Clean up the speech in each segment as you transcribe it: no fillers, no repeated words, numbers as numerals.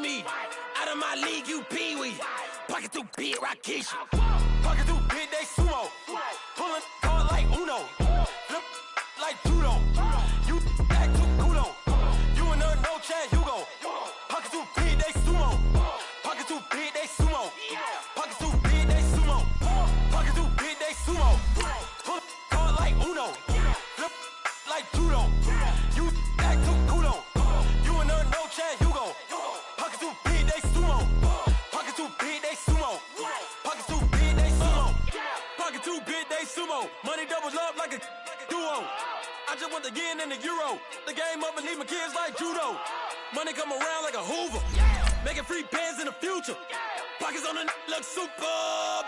me. Out of my league, you pee-wee. Pocket too big, Rakesh. Pocket too big, they sumo. Pulling card like Uno. Flip like judo. You act too kudo. You and her no Chad Hugo. Pocket too big, they sumo. Pocket too big, they sumo. Pocket too big, they sumo. Pocket too big, they sumo. Pull card like Uno. Flip like judo. You act too kudo. You and her no Chad Hugo. Pocket too big, they sumo. Pocket too big, they sumo. Pocket too big, they sumo. Pocket too big, they sumo. Money doubles up like a duo. I just want the yen and the euro. The game up and leave my kids like judo. Money come around like a Hoover. Making free bands in the future. Pockets on the look super.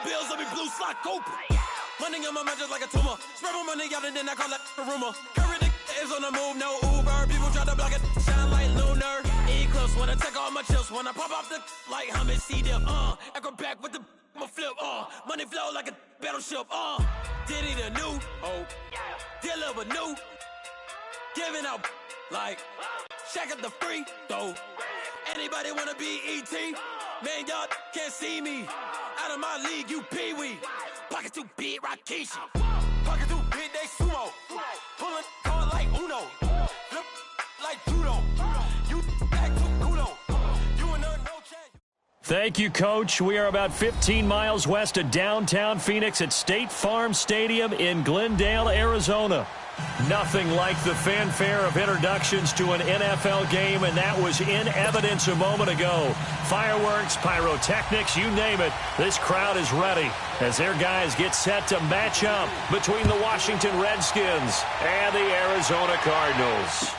Bills on me blue slot Cooper. Money on my mind just like a tumor. Spread my money out and then I call that a rumor. Curry the is on the move, no Uber. People try to block it, shine like lunar. Eclipse when I take all my chips. When I pop off the like hummus C-dip. Echo back with the flip. Money flow like a battleship. Diddy the new. Deliver new. Giving out like Shaq at the free throw. Anybody wanna be ET? Man, y'all can't see me. Out of my league, you pee-wee. Pocket too big, Rakesh. Pocket too big, they sumo. Pulling card like Uno. Flip like judo. You act too kudo. You and her no chance. Thank you, Coach. We are about 15 miles west of downtown Phoenix at State Farm Stadium in Glendale, Arizona. Nothing like the fanfare of introductions to an NFL game, and that was in evidence a moment ago. Fireworks, pyrotechnics, you name it. This crowd is ready as their guys get set to match up between the Washington Redskins and the Arizona Cardinals.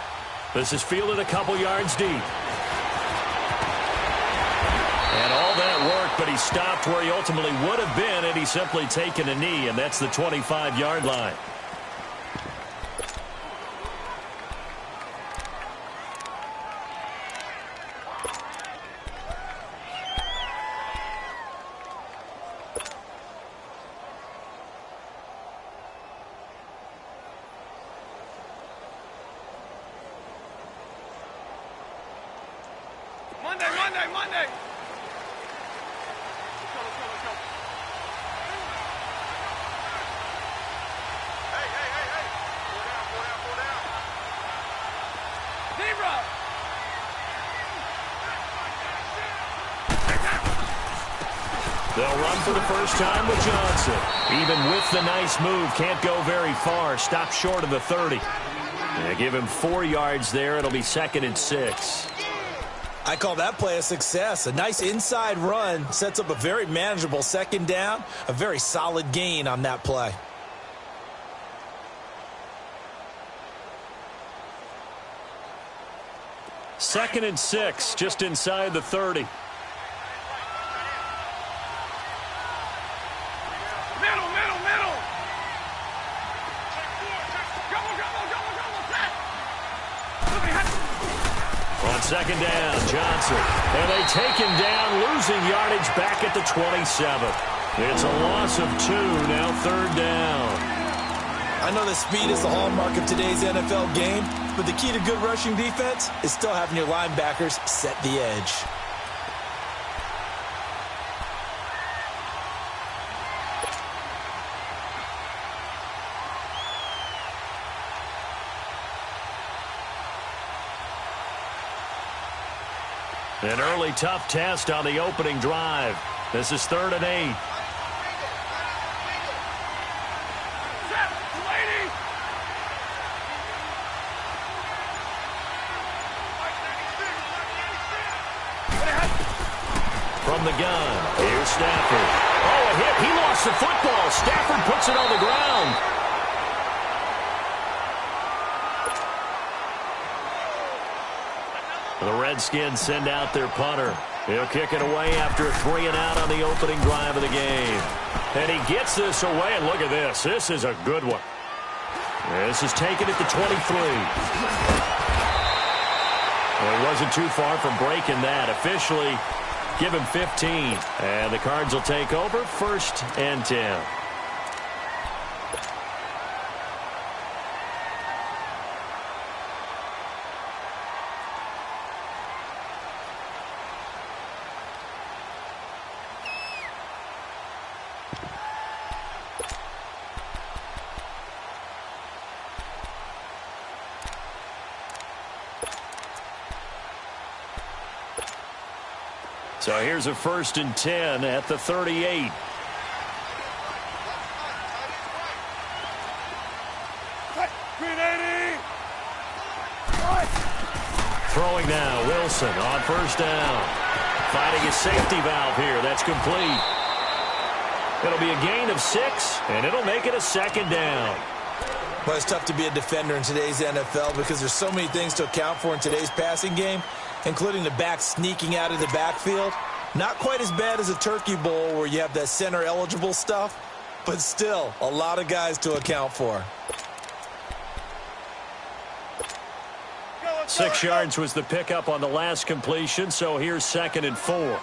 This is fielded a couple yards deep. And all that work, but he stopped where he ultimately would have been had he simply taken a knee, and that's the 25-yard line. Monday. Hey. Pull down. Zebra. They'll run for the first time with Johnson. Even with the nice move, can't go very far. Stop short of the 30. They give him 4 yards there. It'll be 2nd and 6. I call that play a success. A nice inside run sets up a very manageable 2nd down. A very solid gain on that play. Second and 6, just inside the 30. Middle. On 2nd down, Johnson. And they take him down, losing yardage back at the 27. It's a loss of 2, now 3rd down. I know that speed is the hallmark of today's NFL game, but the key to good rushing defense is still having your linebackers set the edge. An early tough test on the opening drive. This is 3rd and 8. From the gun, here's Stafford. Oh, a hit. He lost the football. Stafford puts it on the ground. The Redskins send out their punter. He'll kick it away after a 3 and out on the opening drive of the game. And he gets this away, and look at this. This is a good one. This is taken at the 23. Well, he wasn't too far from breaking that. Officially, give him 15. And the Cards will take over, 1st and 10. So here's a 1st and 10 at the 38. Throwing now, Wilson on 1st down. Finding his safety valve here. That's complete. It'll be a gain of 6, and it'll make it a 2nd down. Well, it's tough to be a defender in today's NFL because there's so many things to account for in today's passing game, including the back sneaking out of the backfield. Not quite as bad as a Turkey Bowl where you have that center-eligible stuff, but still a lot of guys to account for. 6 yards was the pickup on the last completion, so here's 2nd and 4.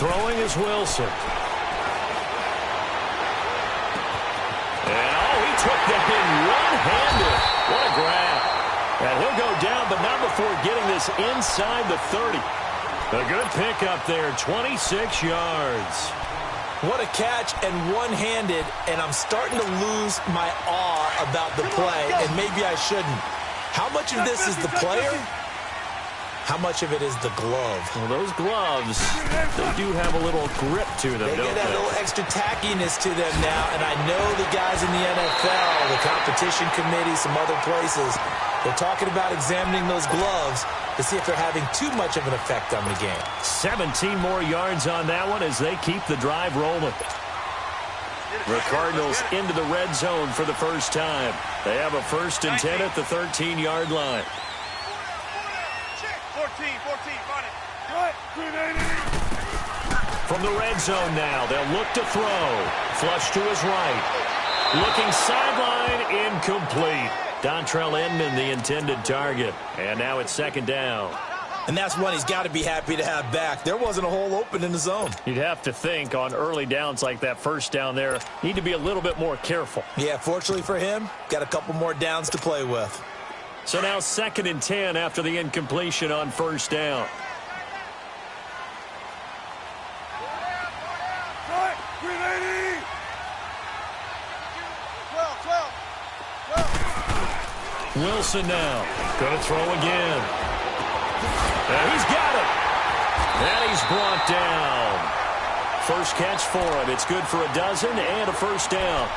Throwing is Wilson. And, he took that in one-handed. What a grab. And he'll go down, but not before getting this inside the 30. A good pickup there, 26 yards. What a catch and one-handed, and I'm starting to lose my awe about the play, and maybe I shouldn't. How much of this is the player? How much of it is the glove? Well, those gloves, they do have a little grip to them, They don't get that little extra tackiness to them now, and I know the guys in the NFL, the competition committee, some other places, they're talking about examining those gloves to see if they're having too much of an effect on the game. 17 more yards on that one as they keep the drive rolling. The Cardinals into the red zone for the first time. They have a 1st and 10 at the 13-yard line. 14, find it. From the red zone now, they'll look to throw. Flush to his right. Looking sideline, incomplete. Dontrell Inman, the intended target. And now it's 2nd down. And that's one he's got to be happy to have back. There wasn't a hole open in the zone. You'd have to think on early downs like that 1st down there, need to be a little bit more careful. Yeah, fortunately for him, got a couple more downs to play with. So now 2nd and 10 after the incompletion on 1st down. Wilson now. Going to throw again. And he's got it. And he's brought down. First catch for him. It's good for a dozen and a 1st down.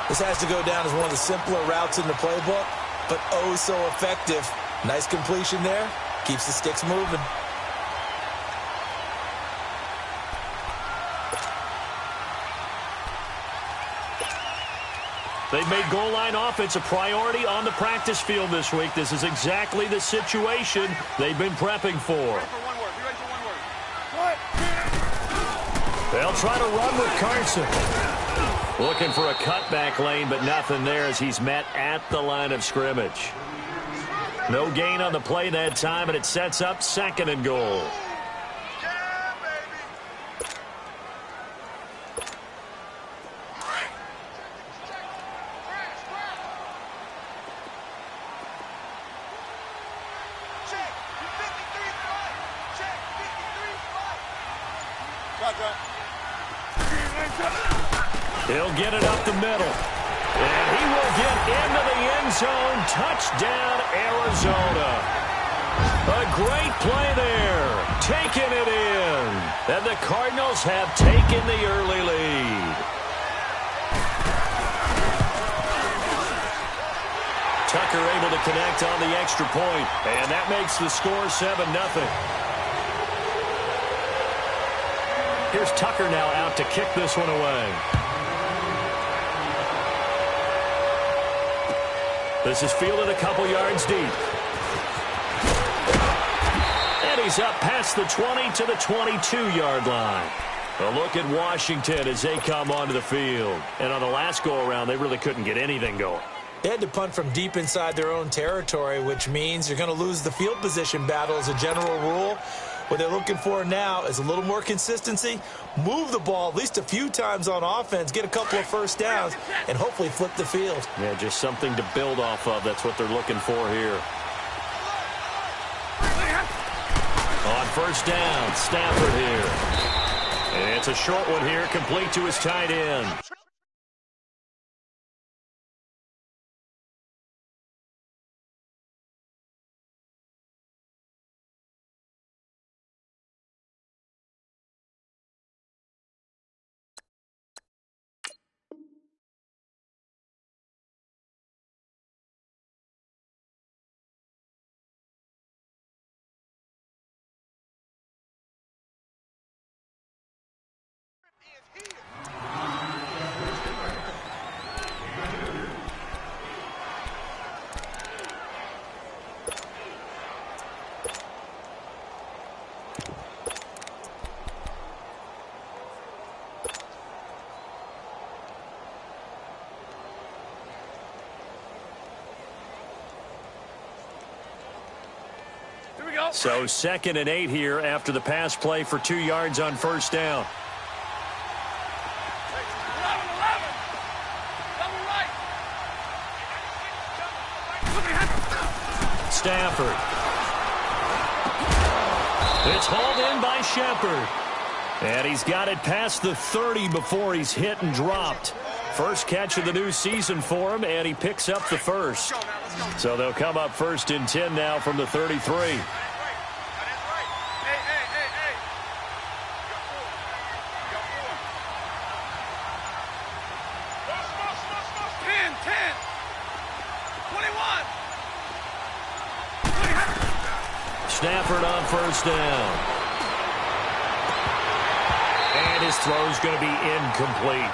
This has to go down as one of the simpler routes in the playbook, but oh so effective. Nice completion there. Keeps the sticks moving. They've made goal line offense a priority on the practice field this week. This is exactly the situation they've been prepping for. They'll try to run with Carson. Looking for a cutback lane, but nothing there as he's met at the line of scrimmage. No gain on the play that time, and it sets up 2nd and goal. He'll get it up the middle. And he will get into the end zone. Touchdown, Arizona. A great play there. Taking it in. And the Cardinals have taken the early lead. Tucker able to connect on the extra point. And that makes the score 7-0. Here's Tucker now out to kick this one away. This is fielded a couple yards deep. And he's up past the 20 to the 22-yard line. A look at Washington as they come onto the field. And on the last go-around, they really couldn't get anything going. They had to punt from deep inside their own territory, which means you're going to lose the field position battle as a general rule. What they're looking for now is a little more consistency, move the ball at least a few times on offense, get a couple of 1st downs, and hopefully flip the field. Yeah, just something to build off of. That's what they're looking for here. On 1st down, Stafford here. And it's a short one here, complete to his tight end. So 2nd and 8 here after the pass play for 2 yards on first down. Stafford. It's hauled in by Shepard. And he's got it past the 30 before he's hit and dropped. First catch of the new season for him, and he picks up the first. So they'll come up 1st and 10 now from the 33. Stafford on first down. And his throw's going to be incomplete.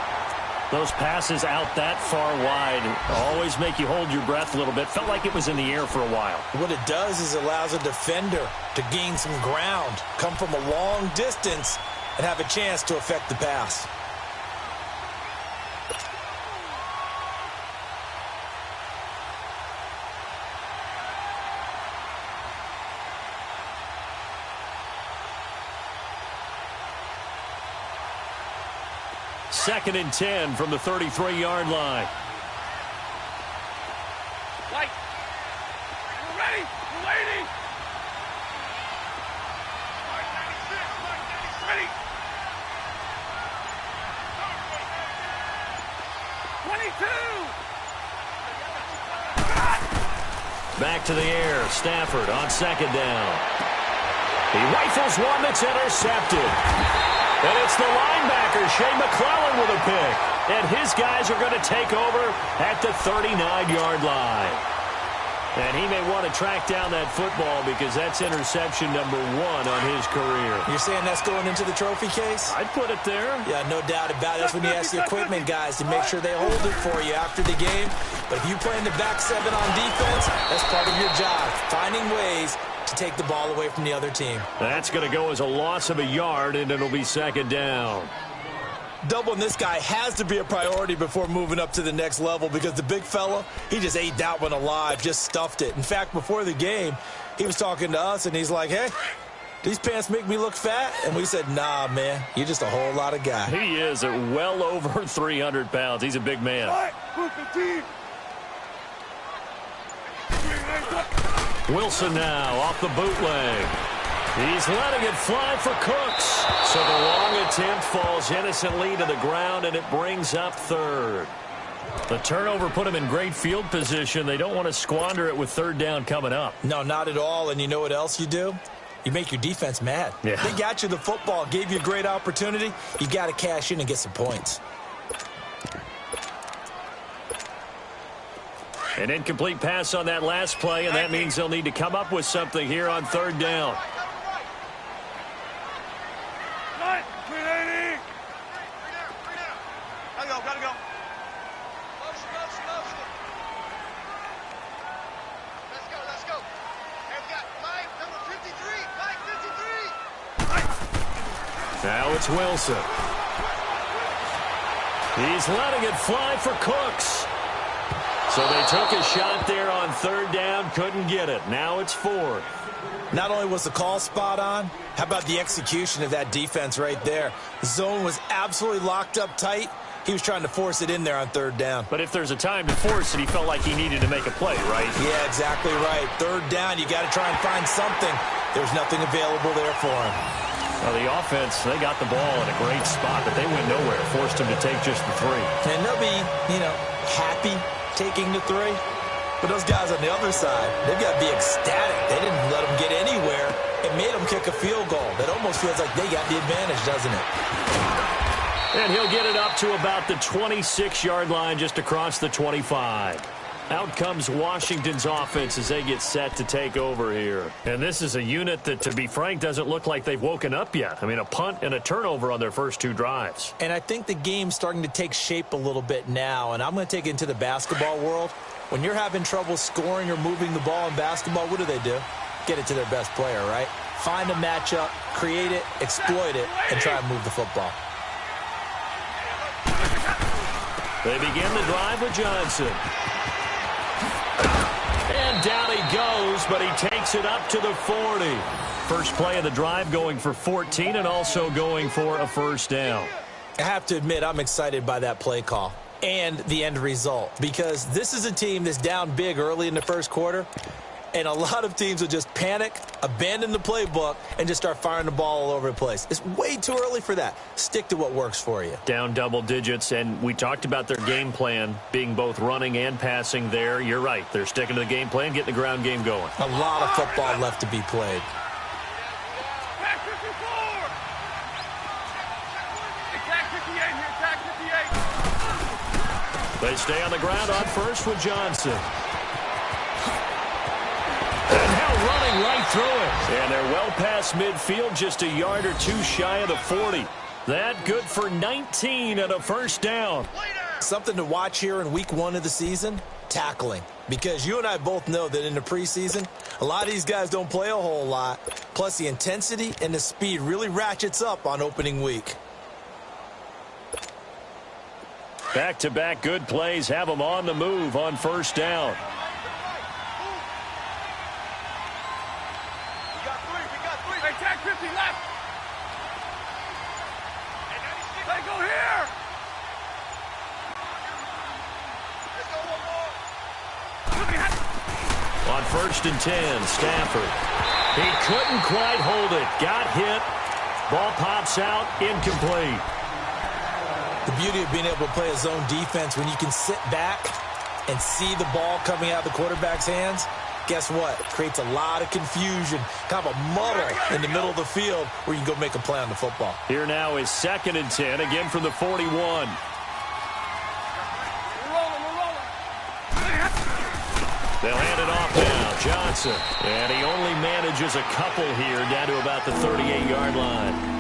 Those passes out that far wide always make you hold your breath a little bit. Felt like it was in the air for a while. What it does is it allows a defender to gain some ground, come from a long distance, and have a chance to affect the pass. Second and 10 from the 33-yard line. White. We're ready. We're waiting. Ready. 22. Back to the air. Stafford on 2nd down. He rifles one that's intercepted. And it's the linebacker, Shea McClellan, with a pick. And his guys are going to take over at the 39-yard line. And he may want to track down that football because that's interception number 1 on his career. You're saying that's going into the trophy case? I'd put it there. Yeah, no doubt about it. That's when you ask the equipment guys to make sure they hold it for you after the game. But if you play in the back 7 on defense, that's part of your job, finding ways to take the ball away from the other team. That's going to go as a loss of a yard, and it'll be 2nd down. Doubling this guy has to be a priority before moving up to the next level because the big fella, he just ate that one alive, just stuffed it. In fact, before the game, he was talking to us, and he's like, hey, these pants make me look fat? And we said, nah, man, you're just a whole lot of guy. He is at well over 300 pounds. He's a big man. Wilson now off the bootleg. He's letting it fly for Cooks. So the long attempt falls innocently to the ground, and it brings up 3rd. The turnover put him in great field position. They don't want to squander it with 3rd down coming up. No, not at all. And you know what else you do? You make your defense mad. Yeah. They got you the football, gave you a great opportunity. You got to cash in and get some points. An incomplete pass on that last play, and that means they'll need to come up with something here on 3rd down. Gotta go. Let's go. Hey, we got Mike, number 53. Mike, 53. Now it's Wilson. He's letting it fly for Cooks. So they took a shot there on 3rd down, couldn't get it. Now it's 4th. Not only was the call spot on, how about the execution of that defense right there? The zone was absolutely locked up tight. He was trying to force it in there on 3rd down. But if there's a time to force it, he felt like he needed to make a play, right? Yeah, exactly right. 3rd down, you got to try and find something. There's nothing available there for him. Well, the offense, they got the ball in a great spot, but they went nowhere. Forced him to take just the 3. And they'll be, happy taking the 3. But those guys on the other side, they've got to be ecstatic. They didn't let them get anywhere. It made them kick a field goal. That almost feels like they got the advantage, doesn't it? And he'll get it up to about the 26-yard line, just across the 25. Out comes Washington's offense as they get set to take over here. And this is a unit that, to be frank, doesn't look like they've woken up yet. I mean, a punt and a turnover on their first 2 drives. And I think the game's starting to take shape a little bit now. And I'm going to take it into the basketball world. When you're having trouble scoring or moving the ball in basketball, what do? Get it to their best player, right? Find a matchup, create it, exploit it, and try and move the football. They begin the drive with Johnson. And And down he goes, but he takes it up to the 40. First play of the drive going for 14 and also going for a first down. I have to admit, I'm excited by that play call and the end result, because this is a team that's down big early in the first quarter, and a lot of teams will just panic, abandon the playbook, and just start firing the ball all over the place. It's way too early for that. Stick to what works for you. Down double digits, and we talked about their game plan being both running and passing there. You're right. They're sticking to the game plan, getting the ground game going. A lot of football left to be played. They stay on the ground on first with Johnson. And now running right through it. And they're well past midfield, just a yard or two shy of the 40. That good for 19 and a first down. Something to watch here in week 1 of the season, tackling. Because you and I both know that in the preseason, a lot of these guys don't play a whole lot. Plus the intensity and the speed really ratchets up on opening week. Back-to-back good plays have them on the move on first down. We got three. Hey, tag 50 left. Hey, go here. Let's go one more. On first and 10, Stafford. He couldn't quite hold it. Got hit. Ball pops out, incomplete. The beauty of being able to play a zone defense when you can sit back and see the ball coming out of the quarterback's hands, guess what? It creates a lot of confusion, kind of a muddle in the middle of the field where you can go make a play on the football. Here now is 2nd and 10, again from the 41. We're rolling. They'll hand it off now, Johnson. And he only manages a couple here down to about the 38-yard line.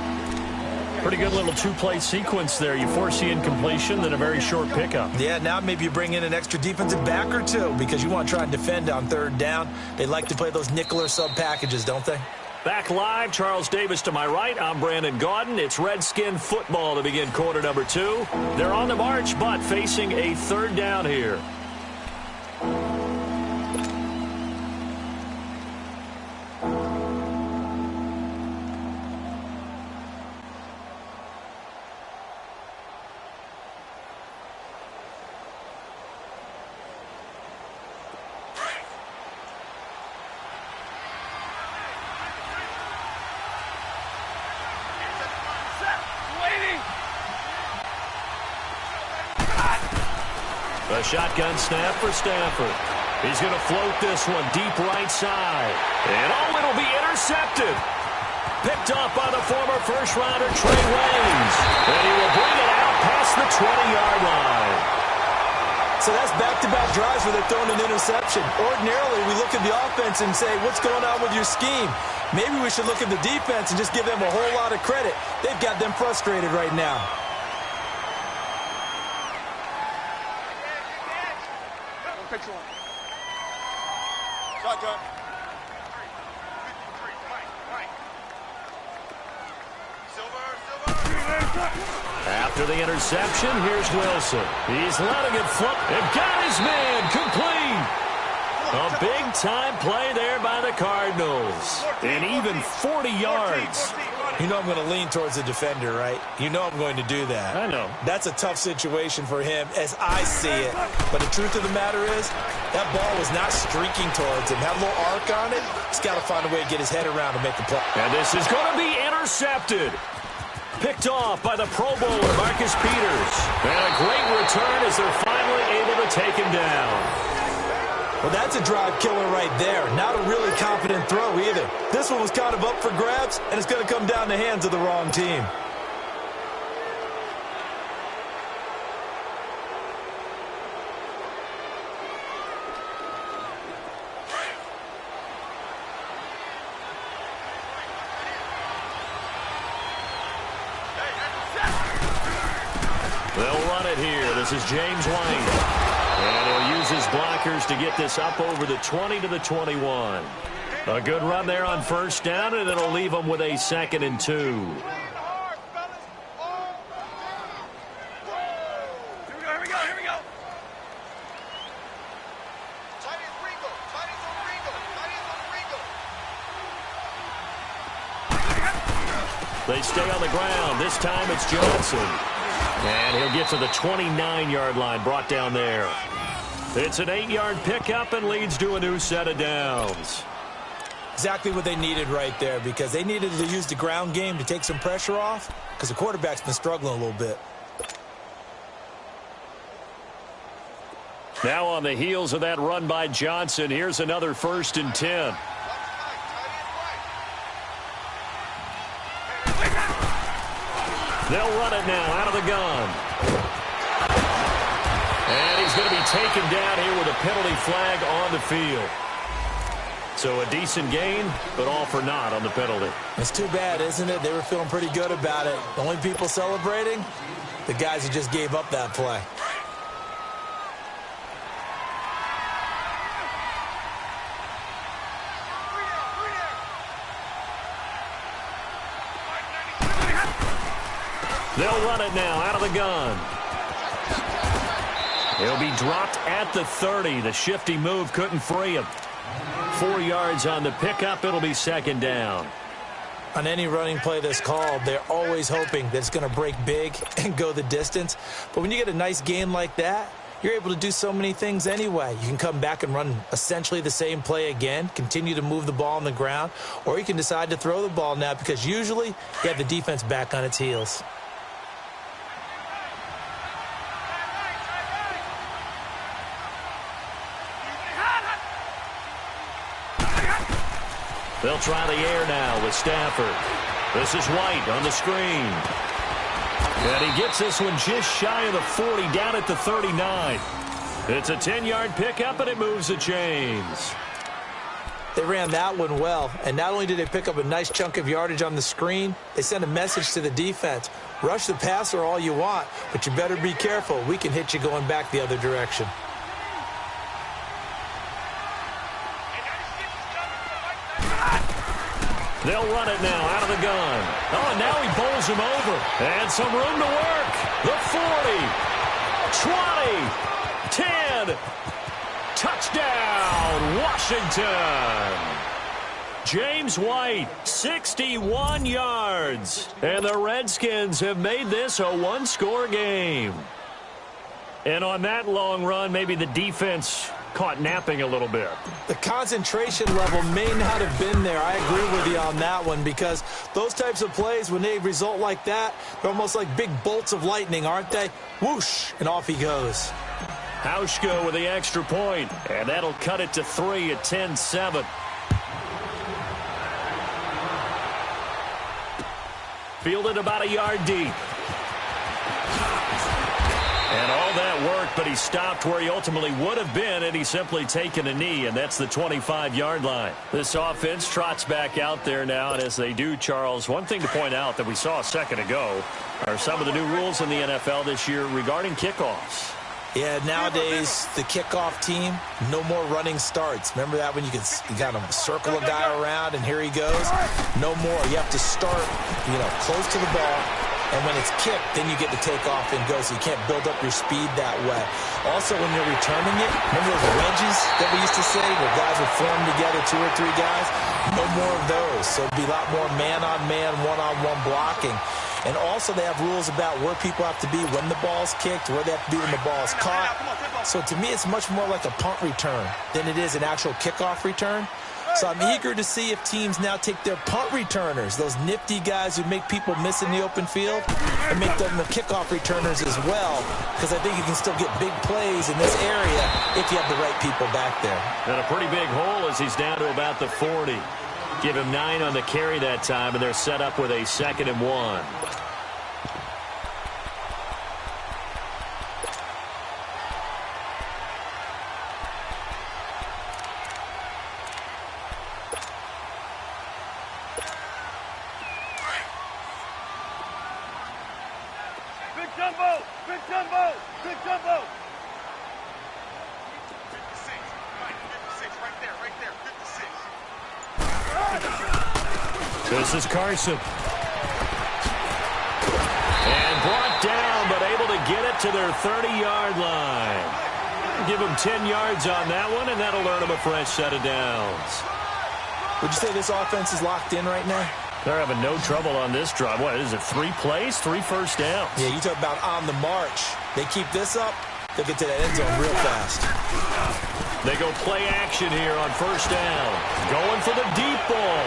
Pretty good little two-play sequence there. You force the incompletion, then a very short pickup. Yeah, now maybe you bring in an extra defensive back or two because you want to try and defend on 3rd down. They like to play those nickel or sub packages, don't they? Back live, Charles Davis to my right. I'm Brandon Gaudin. It's Redskin football to begin quarter number 2. They're on the march, but facing a 3rd down here. A shotgun snap for Stafford. He's going to float this one deep right side. And it'll be intercepted. Picked off by the former first-rounder Trey Waynes. And he will bring it out past the 20-yard line. So that's back-to-back drives where they're throwing an interception. Ordinarily, we look at the offense and say, what's going on with your scheme? Maybe we should look at the defense and just give them a whole lot of credit. They've got them frustrated right now. Shotgun. After the interception, here's Wilson. He's letting it flip and got his man complete. A big-time play there by the Cardinals. And even 40 yards. You know I'm going to lean towards the defender, right? You know I'm going to do that. I know. That's a tough situation for him as I see it. But the truth of the matter is, that ball was not streaking towards him. Had a little arc on it. He's got to find a way to get his head around and make the play. And this is going to be intercepted. Picked off by the Pro Bowler, Marcus Peters. And a great return as they're finally able to take him down. Well, that's a drive killer right there. Not a really confident throw either. This one was kind of up for grabs, and it's going to come down the hands of the wrong team. They'll run it here. This is James White. And he'll use his blockers to get this up over the 20 to the 21. A good run there on first down, and it'll leave them with a 2nd and 2. Here we go. They stay on the ground. This time it's Johnson. And he'll get to the 29-yard line, brought down there. It's an 8-yard pickup and leads to a new set of downs. Exactly what they needed right there, because they needed to use the ground game to take some pressure off, because the quarterback's been struggling a little bit. Now on the heels of that run by Johnson, here's another 1st and 10. They'll run it now out of the gun. And he's going to be taken down here with a penalty flag on the field. So a decent gain, but all for naught on the penalty. It's too bad, isn't it? They were feeling pretty good about it. The only people celebrating, the guys who just gave up that play. They'll run it now out of the gun. He'll be dropped at the 30. The shifty move couldn't free him. 4 yards on the pickup. It'll be 2nd down. On any running play that's called, they're always hoping that it's going to break big and go the distance. But when you get a nice gain like that, you're able to do so many things anyway. You can come back and run essentially the same play again, continue to move the ball on the ground, or you can decide to throw the ball now, because usually you have the defense back on its heels. They'll try the air now with Stafford. This is White on the screen. And he gets this one just shy of the 40, down at the 39. It's a 10-yard pickup, and it moves the chains. They ran that one well, and not only did they pick up a nice chunk of yardage on the screen, they sent a message to the defense. Rush the passer all you want, but you better be careful. We can hit you going back the other direction. They'll run it now out of the gun. Oh, and now he bowls him over. And some room to work. The 40, 20, 10. Touchdown, Washington. James White, 61 yards. And the Redskins have made this a one-score game. And on that long run, maybe the defense caught napping a little bit. The concentration level may not have been there. I agree with you on that one, because those types of plays, when they result like that, they're almost like big bolts of lightning, aren't they? Whoosh, and off he goes. Hauschka with the extra point, and that'll cut it to 3 at 10-7. Fielded about a yard deep. And all that worked, but he stopped where he ultimately would have been, and he's simply taken a knee, and that's the 25-yard line. This offense trots back out there now, and as they do, Charles, one thing to point out that we saw a second ago are some of the new rules in the NFL this year regarding kickoffs. Yeah, nowadays, the kickoff team, no more running starts. Remember that when you kind of circle a guy around, and here he goes? No more. You have to start, close to the ball. And when it's kicked, then you get to take off and go, so you can't build up your speed that way. Also, when you're returning it, remember those wedges that we used to say where guys would form together, 2 or 3 guys? No more of those. So it'd be a lot more man-on-man, one-on-one blocking. And also they have rules about where people have to be when the ball's kicked, where they have to be when the ball's caught. So to me, it's much more like a punt return than it is an actual kickoff return. So I'm eager to see if teams now take their punt returners, those nifty guys who make people miss in the open field, and make them the kickoff returners as well, because I think you can still get big plays in this area if you have the right people back there. And a pretty big hole as he's down to about the 40. Give him 9 on the carry that time, and they're set up with a 2nd and 1. This is Carson. And brought down, but able to get it to their 30-yard line. Give them 10 yards on that one, and that'll earn them a fresh set of downs. Would you say this offense is locked in right now? They're having no trouble on this drive. What is it, 3 plays, 3 first downs? Yeah, you talk about on the march. They keep this up, they'll get to that end zone real fast. They go play action here on first down. Going for the deep ball.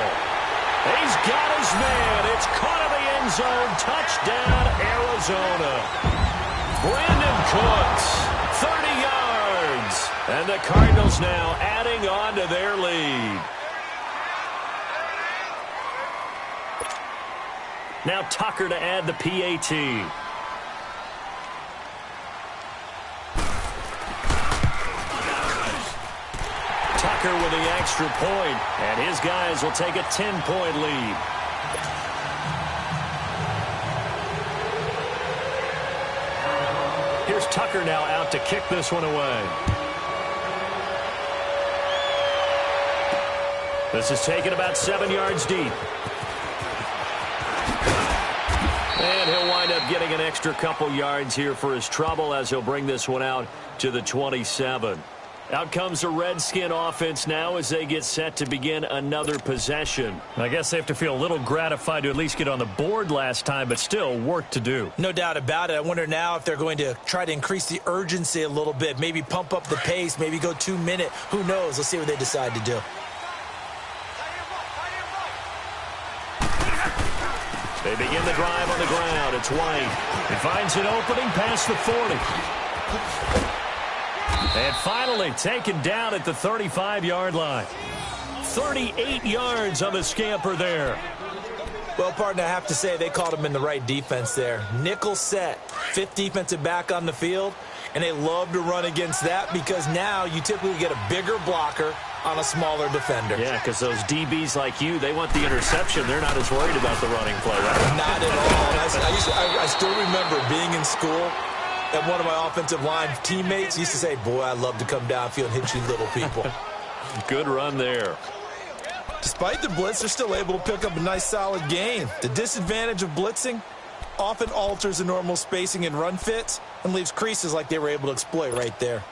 He's got his man. It's caught in the end zone. Touchdown, Arizona. Brandon Cooks, 30 yards. And the Cardinals now adding on to their lead. Now Tucker to add the PAT. Tucker with the extra point, and his guys will take a 10-point lead. Here's Tucker now out to kick this one away. This is taken about 7 yards deep. And he'll wind up getting an extra couple yards here for his trouble as he'll bring this one out to the 27. Out comes the Redskin offense now as they get set to begin another possession. I guess they have to feel a little gratified to at least get on the board last time, but still work to do. No doubt about it. I wonder now if they're going to try to increase the urgency a little bit, maybe pump up the pace, maybe go 2-minute. Who knows? Let's see what they decide to do. They begin the drive on the ground. It's White. He finds an opening past the 40. And finally taken down at the 35-yard line. 38 yards on the scamper there. Well, partner, I have to say they called him in the right defense there. Nickel set, 5th defensive back on the field, and they love to run against that because now you typically get a bigger blocker on a smaller defender. Yeah, because those DBs like you, they want the interception. They're not as worried about the running play, right? Not at all. I still remember being in school, and one of my offensive line teammates used to say, boy, I love to come downfield and hit you little people. Good run there. Despite the blitz, they're still able to pick up a nice, solid gain. The disadvantage of blitzing often alters the normal spacing and run fits and leaves creases like they were able to exploit right there.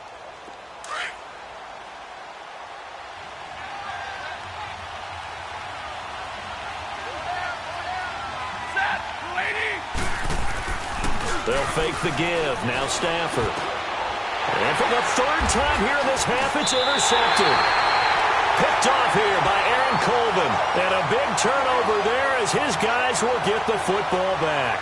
They'll fake the give. Now Stafford. And for the 3rd time here in this half, it's intercepted. Picked off here by Aaron Colvin. And a big turnover there as his guys will get the football back.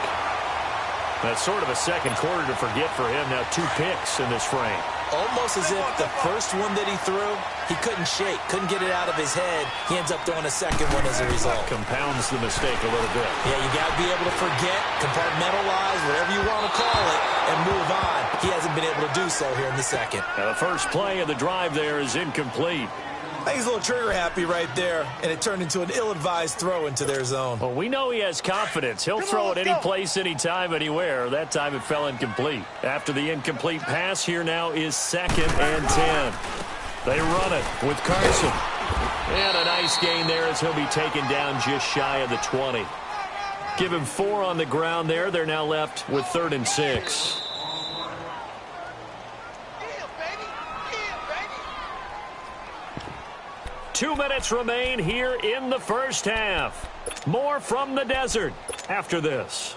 That's sort of a second quarter to forget for him. Now 2 picks in this frame. Almost as if the first one that he threw, he couldn't shake, couldn't get it out of his head. He ends up throwing a second one as a result. Compounds the mistake a little bit. Yeah, you got to be able to forget, compartmentalize, whatever you want to call it, and move on. He hasn't been able to do so here in the second. Now the first play of the drive there is incomplete. I think he's a little trigger happy right there, and it turned into an ill-advised throw into their zone. Well, we know he has confidence. He'll throw it any place, anytime, anywhere. That time it fell incomplete. After the incomplete pass, here now is 2nd and 10. They run it with Carson. And a nice gain there as he'll be taken down just shy of the 20. Give him 4 on the ground there. They're now left with 3rd and 6. 2 minutes remain here in the first half. More from the desert after this.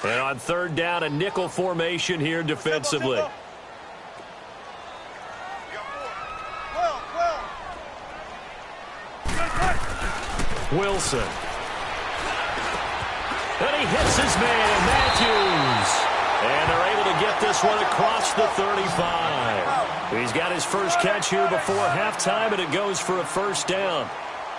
And on 3rd down, a nickel formation here defensively. Wilson. And he hits his man, Matthews. And they're able to get this one across the 35. He's got his first catch here before halftime, and it goes for a first down.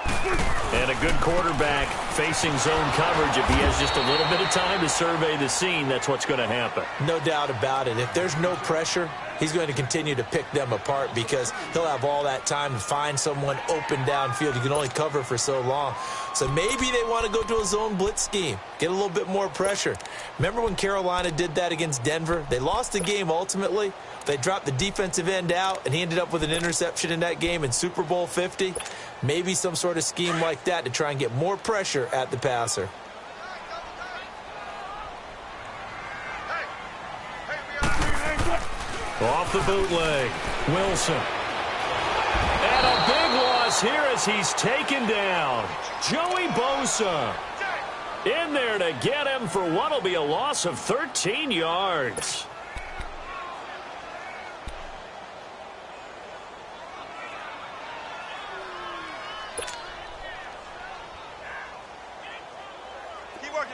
And a good quarterback facing zone coverage. If he has just a little bit of time to survey the scene, that's what's going to happen. No doubt about it. If there's no pressure, he's going to continue to pick them apart because he'll have all that time to find someone open downfield. You can only cover for so long. So maybe they want to go to a zone blitz scheme, get a little bit more pressure. Remember when Carolina did that against Denver? They lost the game ultimately. They dropped the defensive end out, and he ended up with an interception in that game in Super Bowl 50. Maybe some sort of scheme like that to try and get more pressure at the passer. Off the bootleg, Wilson. And a big loss here as he's taken down. Joey Bosa in there to get him for what will be a loss of 13 yards.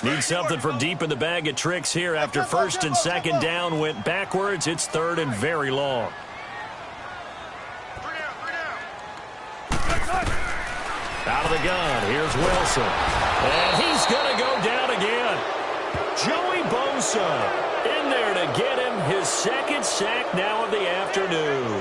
Need something from deep in the bag of tricks here after first and second down went backwards. It's third and very long. Out of the gun, here's Wilson. And he's going to go down again. Joey Bosa in there to get him his second sack now of the afternoon.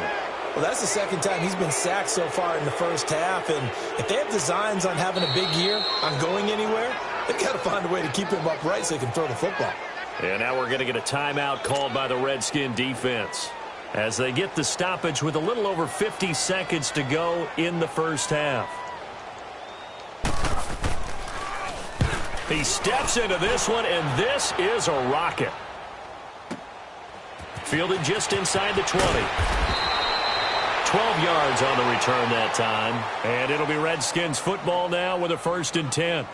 Well, that's the second time he's been sacked so far in the first half. And if they have designs on having a big year, on going anywhere, they've got to find a way to keep him upright so he can throw the football. And now we're going to get a timeout called by the Redskin defense as they get the stoppage with a little over 50 seconds to go in the first half. He steps into this one, and this is a rocket. Fielded just inside the 20. 12 yards on the return that time. And it'll be Redskins football now with a 1st and 10.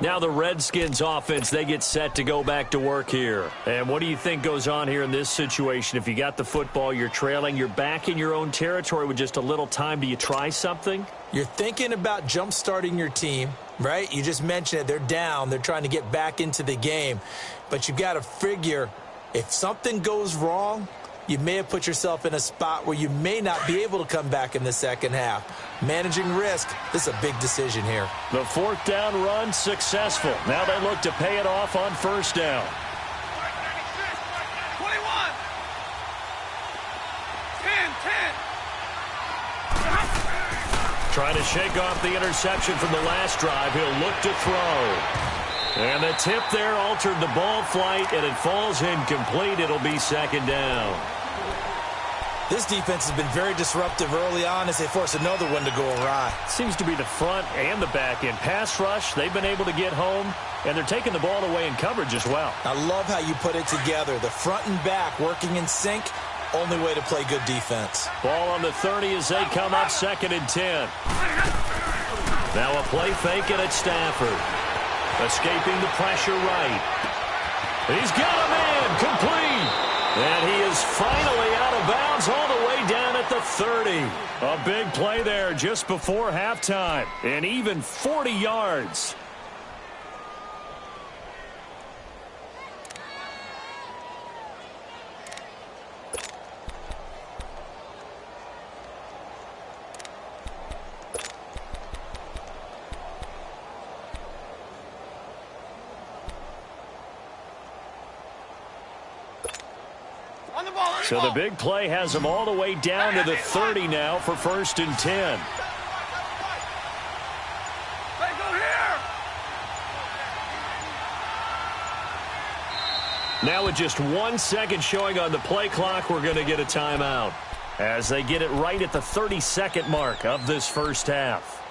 Now the Redskins offense, they get set to go back to work here. And what do you think goes on here in this situation? If you got the football, you're trailing, you're back in your own territory with just a little time. Do you try something? You're thinking about jump-starting your team, right? You just mentioned it. They're down. They're trying to get back into the game. But you've got to figure if something goes wrong, you may have put yourself in a spot where you may not be able to come back in the second half. Managing risk, this is a big decision here. The 4th down run successful. Now they look to pay it off on 1st down. 21. 10. Trying to shake off the interception from the last drive. He'll look to throw. And the tip there altered the ball flight, and it falls incomplete. It'll be 2nd down. This defense has been very disruptive early on as they force another one to go awry. Seems to be the front and the back end. Pass rush, they've been able to get home, and they're taking the ball away in coverage as well. I love how you put it together. The front and back working in sync, only way to play good defense. Ball on the 30 as they come up 2nd and 10. Now a play fake and it's Stafford. Escaping the pressure right. He's got a man complete. And he is finally out of bounds all the way down at the 30. A big play there just before halftime. And even 40 yards. So the big play has him all the way down to the 30 now for 1st and 10. Now with just 1 second showing on the play clock, we're going to get a timeout as they get it right at the 30-second mark of this first half.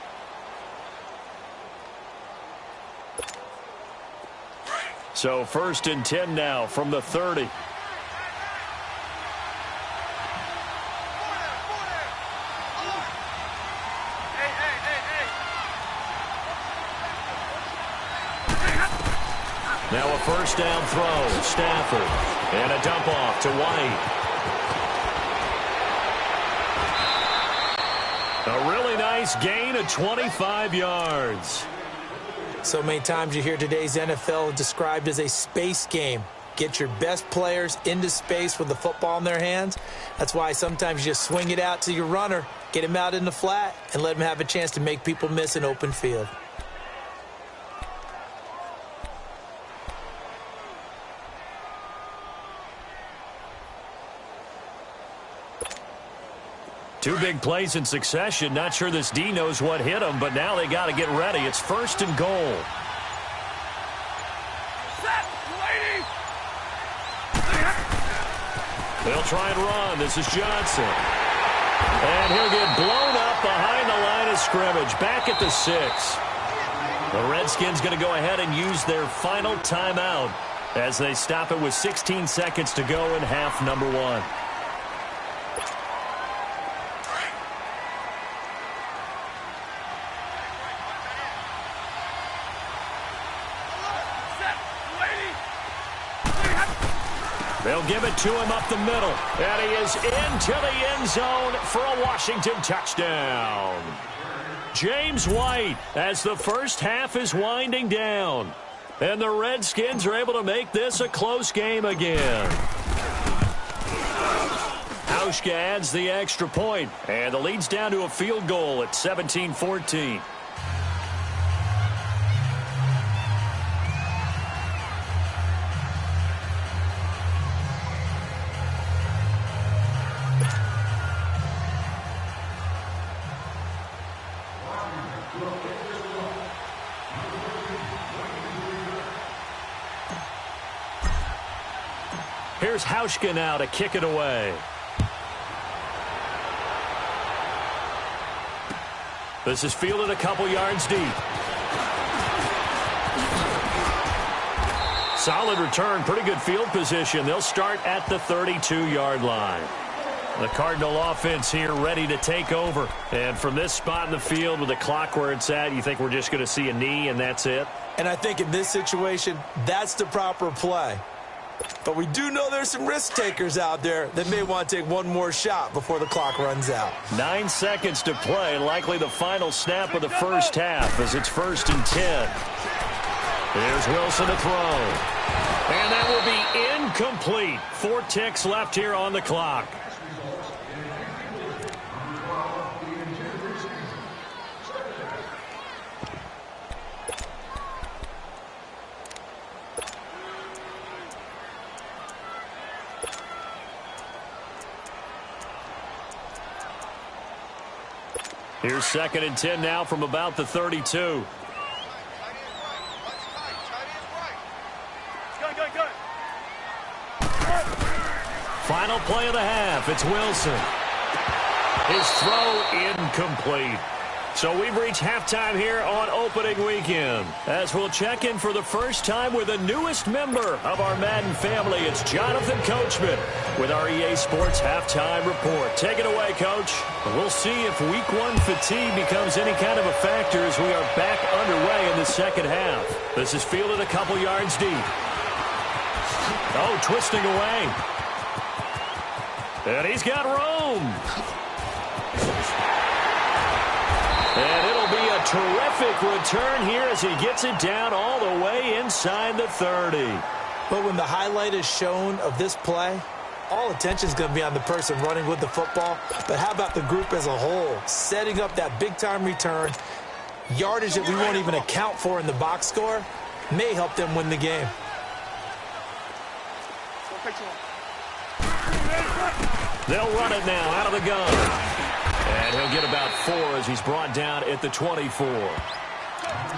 So 1st and 10 now from the 30. Now a 1st down throw, Stafford, and a dump off to White. A really nice gain of 25 yards. So many times you hear today's NFL described as a space game. Get your best players into space with the football in their hands. That's why sometimes you just swing it out to your runner, get him out in the flat, and let him have a chance to make people miss an open field. Two big plays in succession. Not sure this D knows what hit him, but now they got to get ready. It's 1st and goal. They'll try and run. This is Johnson. And he'll get blown up behind the line of scrimmage. Back at the 6. The Redskins going to go ahead and use their final timeout as they stop it with 16 seconds to go in half number 1. They'll give it to him up the middle. And he is into the end zone for a Washington touchdown. James White as the first half is winding down. And the Redskins are able to make this a close game again. Wsh adds the extra point, and the lead's down to a field goal at 17-14. Here's Wsh now to kick it away. This is fielded a couple yards deep. Solid return, pretty good field position. They'll start at the 32-yard line. The Cardinal offense here ready to take over. And from this spot in the field with the clock where it's at, you think we're just going to see a knee and that's it? And I think in this situation, that's the proper play. But we do know there's some risk takers out there that may want to take one more shot before the clock runs out. 9 seconds to play, likely the final snap of the first half as it's 1st and 10. Here's Wilson to throw. And that will be incomplete. 4 ticks left here on the clock. Here's 2nd and 10 now from about the 32. Final play of the half. It's Wilson. His throw incomplete. So we've reached halftime here on opening weekend. As we'll check in for the first time with the newest member of our Madden family, it's Jonathan Coachman with our EA Sports Halftime Report. Take it away, Coach. We'll see if Week 1 fatigue becomes any kind of a factor as we are back underway in the second half. This is fielded a couple yards deep. Oh, twisting away. And he's got room. And it'll be a terrific return here as he gets it down all the way inside the 30. But when the highlight is shown of this play, all attention is going to be on the person running with the football. But how about the group as a whole, setting up that big-time return, yardage that we won't even account for in the box score, may help them win the game. They'll run it now out of the gun. And he'll get about 4 as he's brought down at the 24.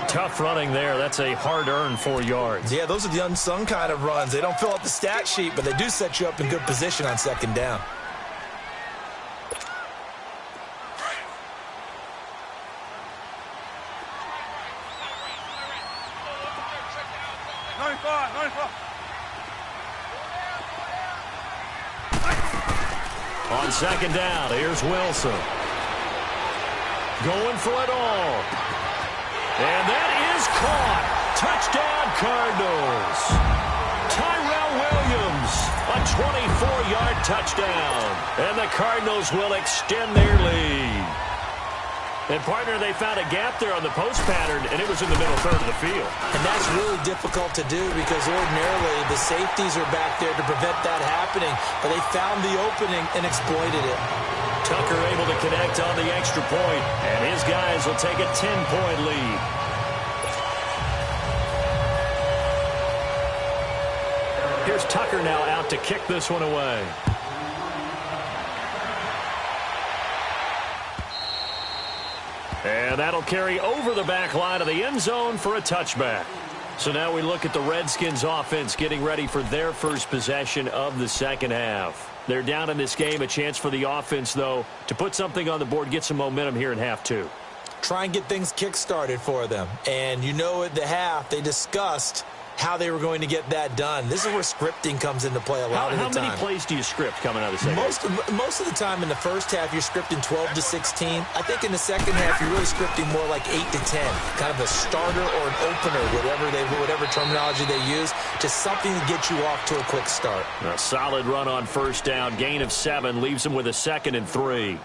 Tough running there. That's a hard-earned 4 yards. Yeah, those are the unsung kind of runs. They don't fill out the stat sheet, but they do set you up in good position on 2nd down. On 2nd down, here's Wilson. Going for it all. And that is caught. Touchdown, Cardinals. Tyrell Williams, a 24-yard touchdown. And the Cardinals will extend their lead. And, partner, they found a gap there on the post pattern, and it was in the middle third of the field. And that's really difficult to do because ordinarily the safeties are back there to prevent that happening. But they found the opening and exploited it. Tucker able to connect on the extra point, and his guys will take a 10-point lead. Here's Tucker now out to kick this one away. And that'll carry over the back line of the end zone for a touchback. So now we look at the Redskins offense getting ready for their first possession of the second half. They're down in this game. A chance for the offense, though, to put something on the board, get some momentum here in half 2. Try and get things kick-started for them. And you know at the half they discussed how they were going to get that done. This is where scripting comes into play a lot of the time. How many plays do you script coming out of the second? Most of the time in the first half, you're scripting 12 to 16. I think in the second half, you're really scripting more like 8 to 10. Kind of a starter or an opener, whatever terminology they use. Just something to get you off to a quick start. A solid run on first down. Gain of 7 leaves them with a 2nd and 3.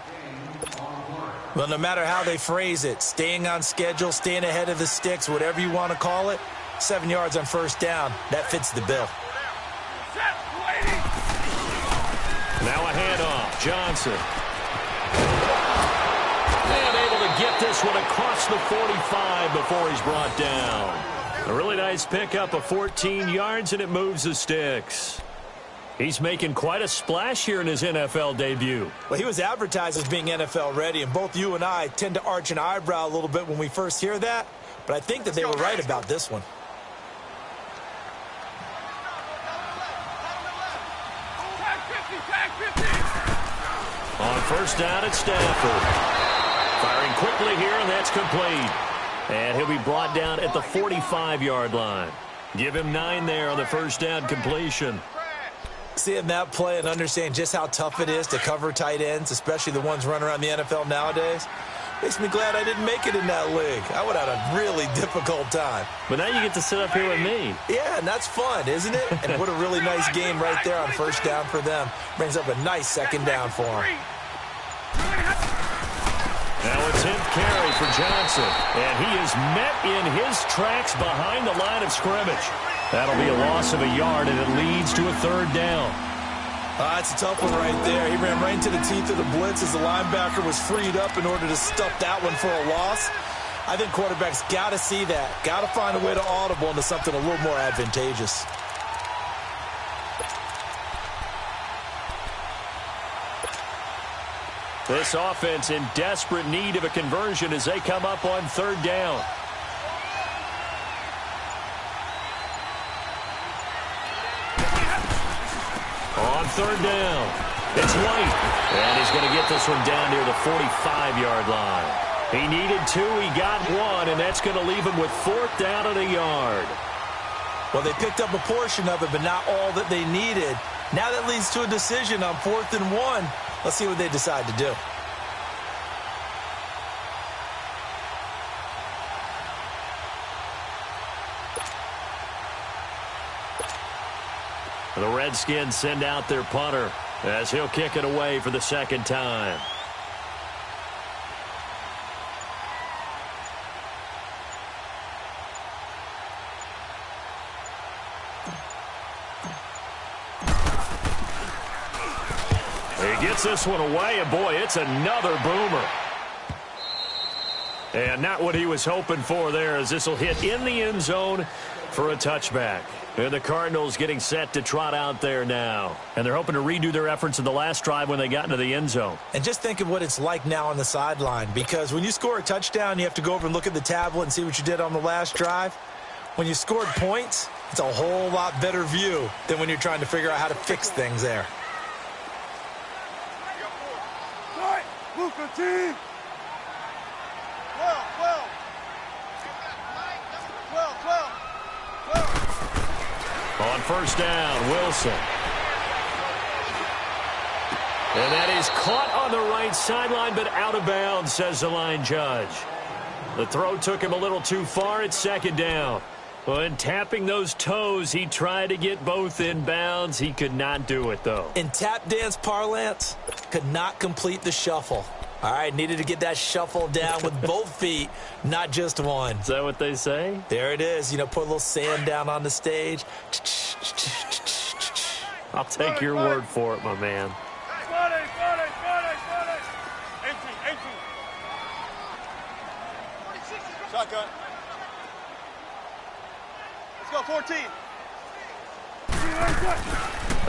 Well, no matter how they phrase it, staying on schedule, staying ahead of the sticks, whatever you want to call it, 7 yards on first down, that fits the bill. Now a handoff. Johnson. And able to get this one across the 45 before he's brought down. A really nice pickup of 14 yards, and it moves the sticks. He's making quite a splash here in his NFL debut. Well, he was advertised as being NFL ready, and both you and I tend to arch an eyebrow a little bit when we first hear that, but I think that they were right about this one. On first down, it's Stafford. Firing quickly here, and that's complete. And he'll be brought down at the 45-yard line. Give him 9 there on the first down completion. Seeing that play and understanding just how tough it is to cover tight ends, especially the ones running around the NFL nowadays, makes me glad I didn't make it in that league. I would have had a really difficult time. But now you get to sit up here with me. Yeah, and that's fun, isn't it? And what a really nice game right there on first down for them. Brings up a nice 2nd down for them. Now a 10th carry for Johnson. And he is met in his tracks behind the line of scrimmage. That'll be a loss of a yard, and it leads to a 3rd down. That's a tough one right there. He ran right into the teeth of the blitz as the linebacker was freed up in order to stuff that one for a loss. I think quarterbacks got to see that. Got to find a way to audible into something a little more advantageous. This offense in desperate need of a conversion as they come up on 3rd down. On 3rd down, it's White. And he's going to get this one down near the 45-yard line. He needed 2, he got 1, and that's going to leave him with 4th down and a yard. Well, they picked up a portion of it, but not all that they needed. Now that leads to a decision on 4th and 1. Let's see what they decide to do. The Redskins send out their punter as he'll kick it away for the 2nd time. He gets this one away, and boy, it's another boomer. And not what he was hoping for there, as this will hit in the end zone for a touchback. And the Cardinals getting set to trot out there now. And they're hoping to redo their efforts in the last drive when they got into the end zone. And just think of what it's like now on the sideline, because when you score a touchdown, you have to go over and look at the tablet and see what you did on the last drive. When you scored points, it's a whole lot better view than when you're trying to figure out how to fix things there. On first down, Wilson. And that is caught on the right sideline, but out of bounds, says the line judge. The throw took him a little too far. It's 2nd down. When tapping those toes, he tried to get both in bounds. He could not do it, though. In tap dance parlance, could not complete the shuffle. All right, needed to get that shuffle down with both feet, not just one. Is that what they say? There it is. You know, put a little sand down on the stage. I'll take your word for it, my man. Shotgun. Let's go, 14.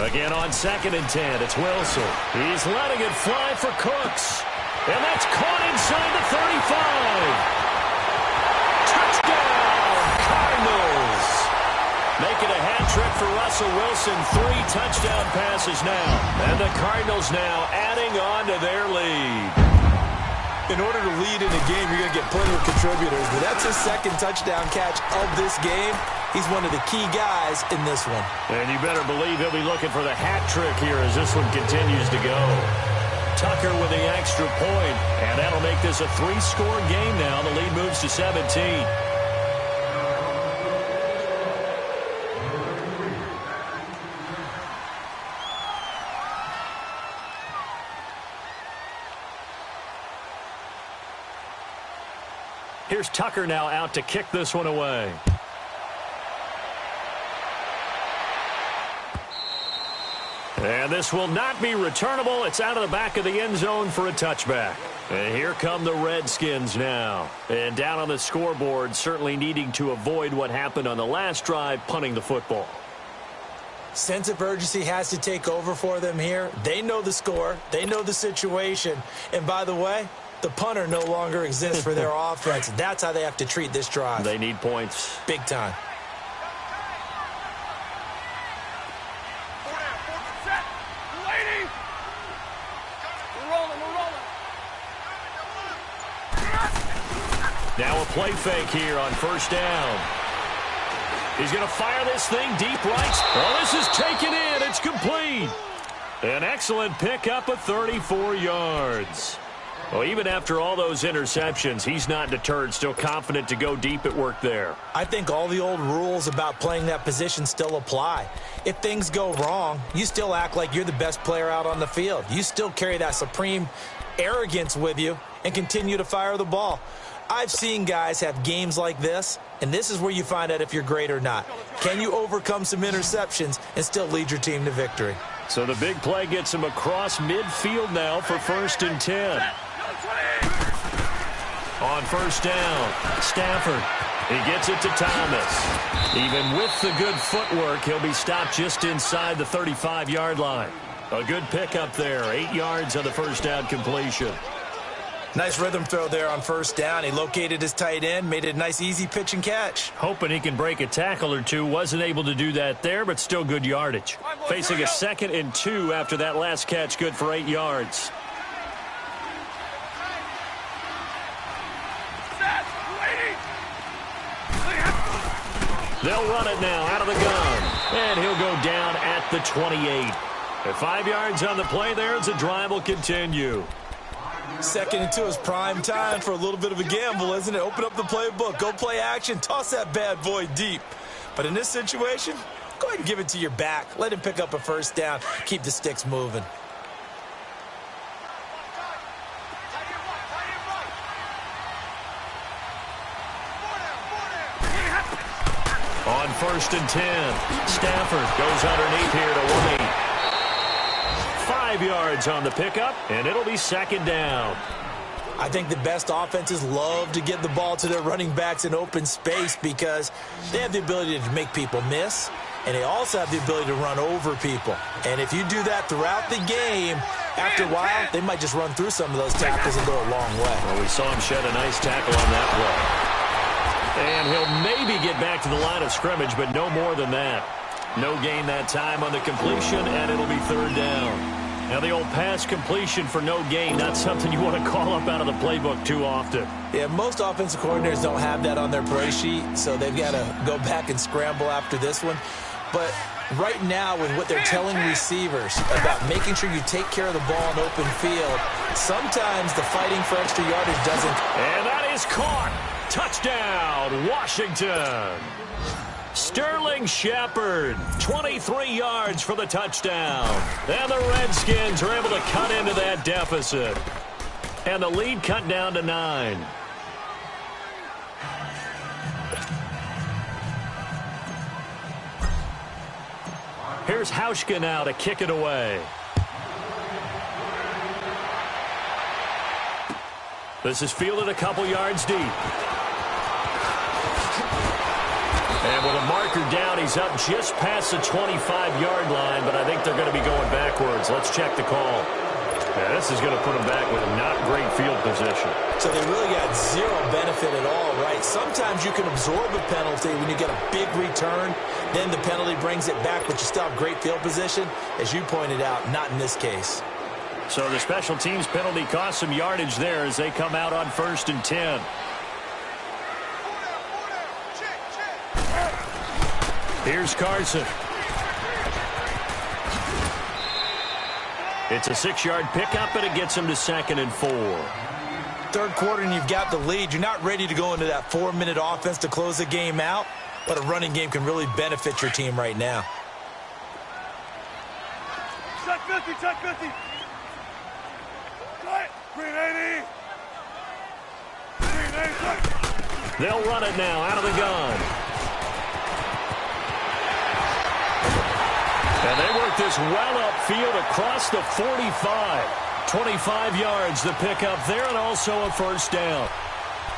Again on 2nd and 10, it's Wilson. He's letting it fly for Cooks. And that's caught inside the 35. Touchdown, Cardinals. Making a hat trick for Russell Wilson. 3 touchdown passes now. And the Cardinals now adding on to their lead. In order to lead in a game, you're going to get plenty of contributors, but that's his 2nd touchdown catch of this game. He's one of the key guys in this one. And you better believe he'll be looking for the hat trick here as this one continues to go. Tucker with the extra point, and that'll make this a 3-score game now. The lead moves to 17. Here's Tucker now out to kick this one away. And this will not be returnable. It's out of the back of the end zone for a touchback. And here come the Redskins now. And down on the scoreboard, certainly needing to avoid what happened on the last drive, punting the football. Sense of urgency has to take over for them here. They know the score. They know the situation. And by the way, the punter no longer exists for their offense. That's how they have to treat this drive. They need points. Big time. Now a play fake here on first down. He's going to fire this thing deep right. Oh, this is taken in. It's complete. An excellent pickup of 34 yards. Well, even after all those interceptions, he's not deterred, still confident to go deep at work there. I think all the old rules about playing that position still apply. If things go wrong, you still act like you're the best player out on the field. You still carry that supreme arrogance with you and continue to fire the ball. I've seen guys have games like this, and this is where you find out if you're great or not. Can you overcome some interceptions and still lead your team to victory? So the big play gets him across midfield now for 1st and 10. On first down, Stafford. He gets it to Thomas. Even with the good footwork, he'll be stopped just inside the 35-yard line. A good pickup there, 8 yards on the first down completion. Nice rhythm throw there on first down. He located his tight end, made it a nice easy pitch and catch. Hoping he can break a tackle or two. Wasn't able to do that there, but still good yardage. Facing a 2nd and 2 after that last catch, good for 8 yards. They'll run it now out of the gun. And he'll go down at the 28. At 5 yards on the play there, as the drive will continue. 2nd and 2 is prime time for a little bit of a gamble, isn't it? Open up the playbook, go play action, toss that bad boy deep. But in this situation, go ahead and give it to your back. Let him pick up a first down. Keep the sticks moving. On 1st and 10, Stafford goes underneath here to White. 5 yards on the pickup, and it'll be 2nd down. I think the best offenses love to get the ball to their running backs in open space because they have the ability to make people miss, and they also have the ability to run over people. And if you do that throughout the game, after a while, they might just run through some of those tackles and go a long way. Well, we saw him shed a nice tackle on that play. And he'll maybe get back to the line of scrimmage, but no more than that. No gain that time on the completion, and it'll be 3rd down. Now, the old pass completion for no gain, not something you want to call up out of the playbook too often. Yeah, most offensive coordinators don't have that on their play sheet, so they've got to go back and scramble after this one. But right now, with what they're telling receivers about making sure you take care of the ball in open field, sometimes the fighting for extra yardage doesn't. And that is caught. Touchdown, Washington. Sterling Shepard, 23 yards for the touchdown. And the Redskins are able to cut into that deficit. And the lead cut down to 9. Here's Hauschka now to kick it away. This is fielded a couple yards deep. And with a marker down, he's up just past the 25-yard line, but I think they're going to be going backwards. Let's check the call. Yeah, this is going to put them back with a not great field position. So they really got zero benefit at all, right? Sometimes you can absorb a penalty when you get a big return. Then the penalty brings it back, but you still have great field position. As you pointed out, not in this case. So the special teams penalty cost some yardage there as they come out on 1st and 10. Here's Carson. It's a 6-yard pickup, and it gets him to 2nd and 4. Third quarter, and you've got the lead. You're not ready to go into that 4-minute offense to close the game out, but a running game can really benefit your team right now. Check 50, check 50. Cut. Green 80. Green 80, cut. They'll run it now out of the gun. And they work this well upfield across the 45. 25 yards the pickup there, and also a first down.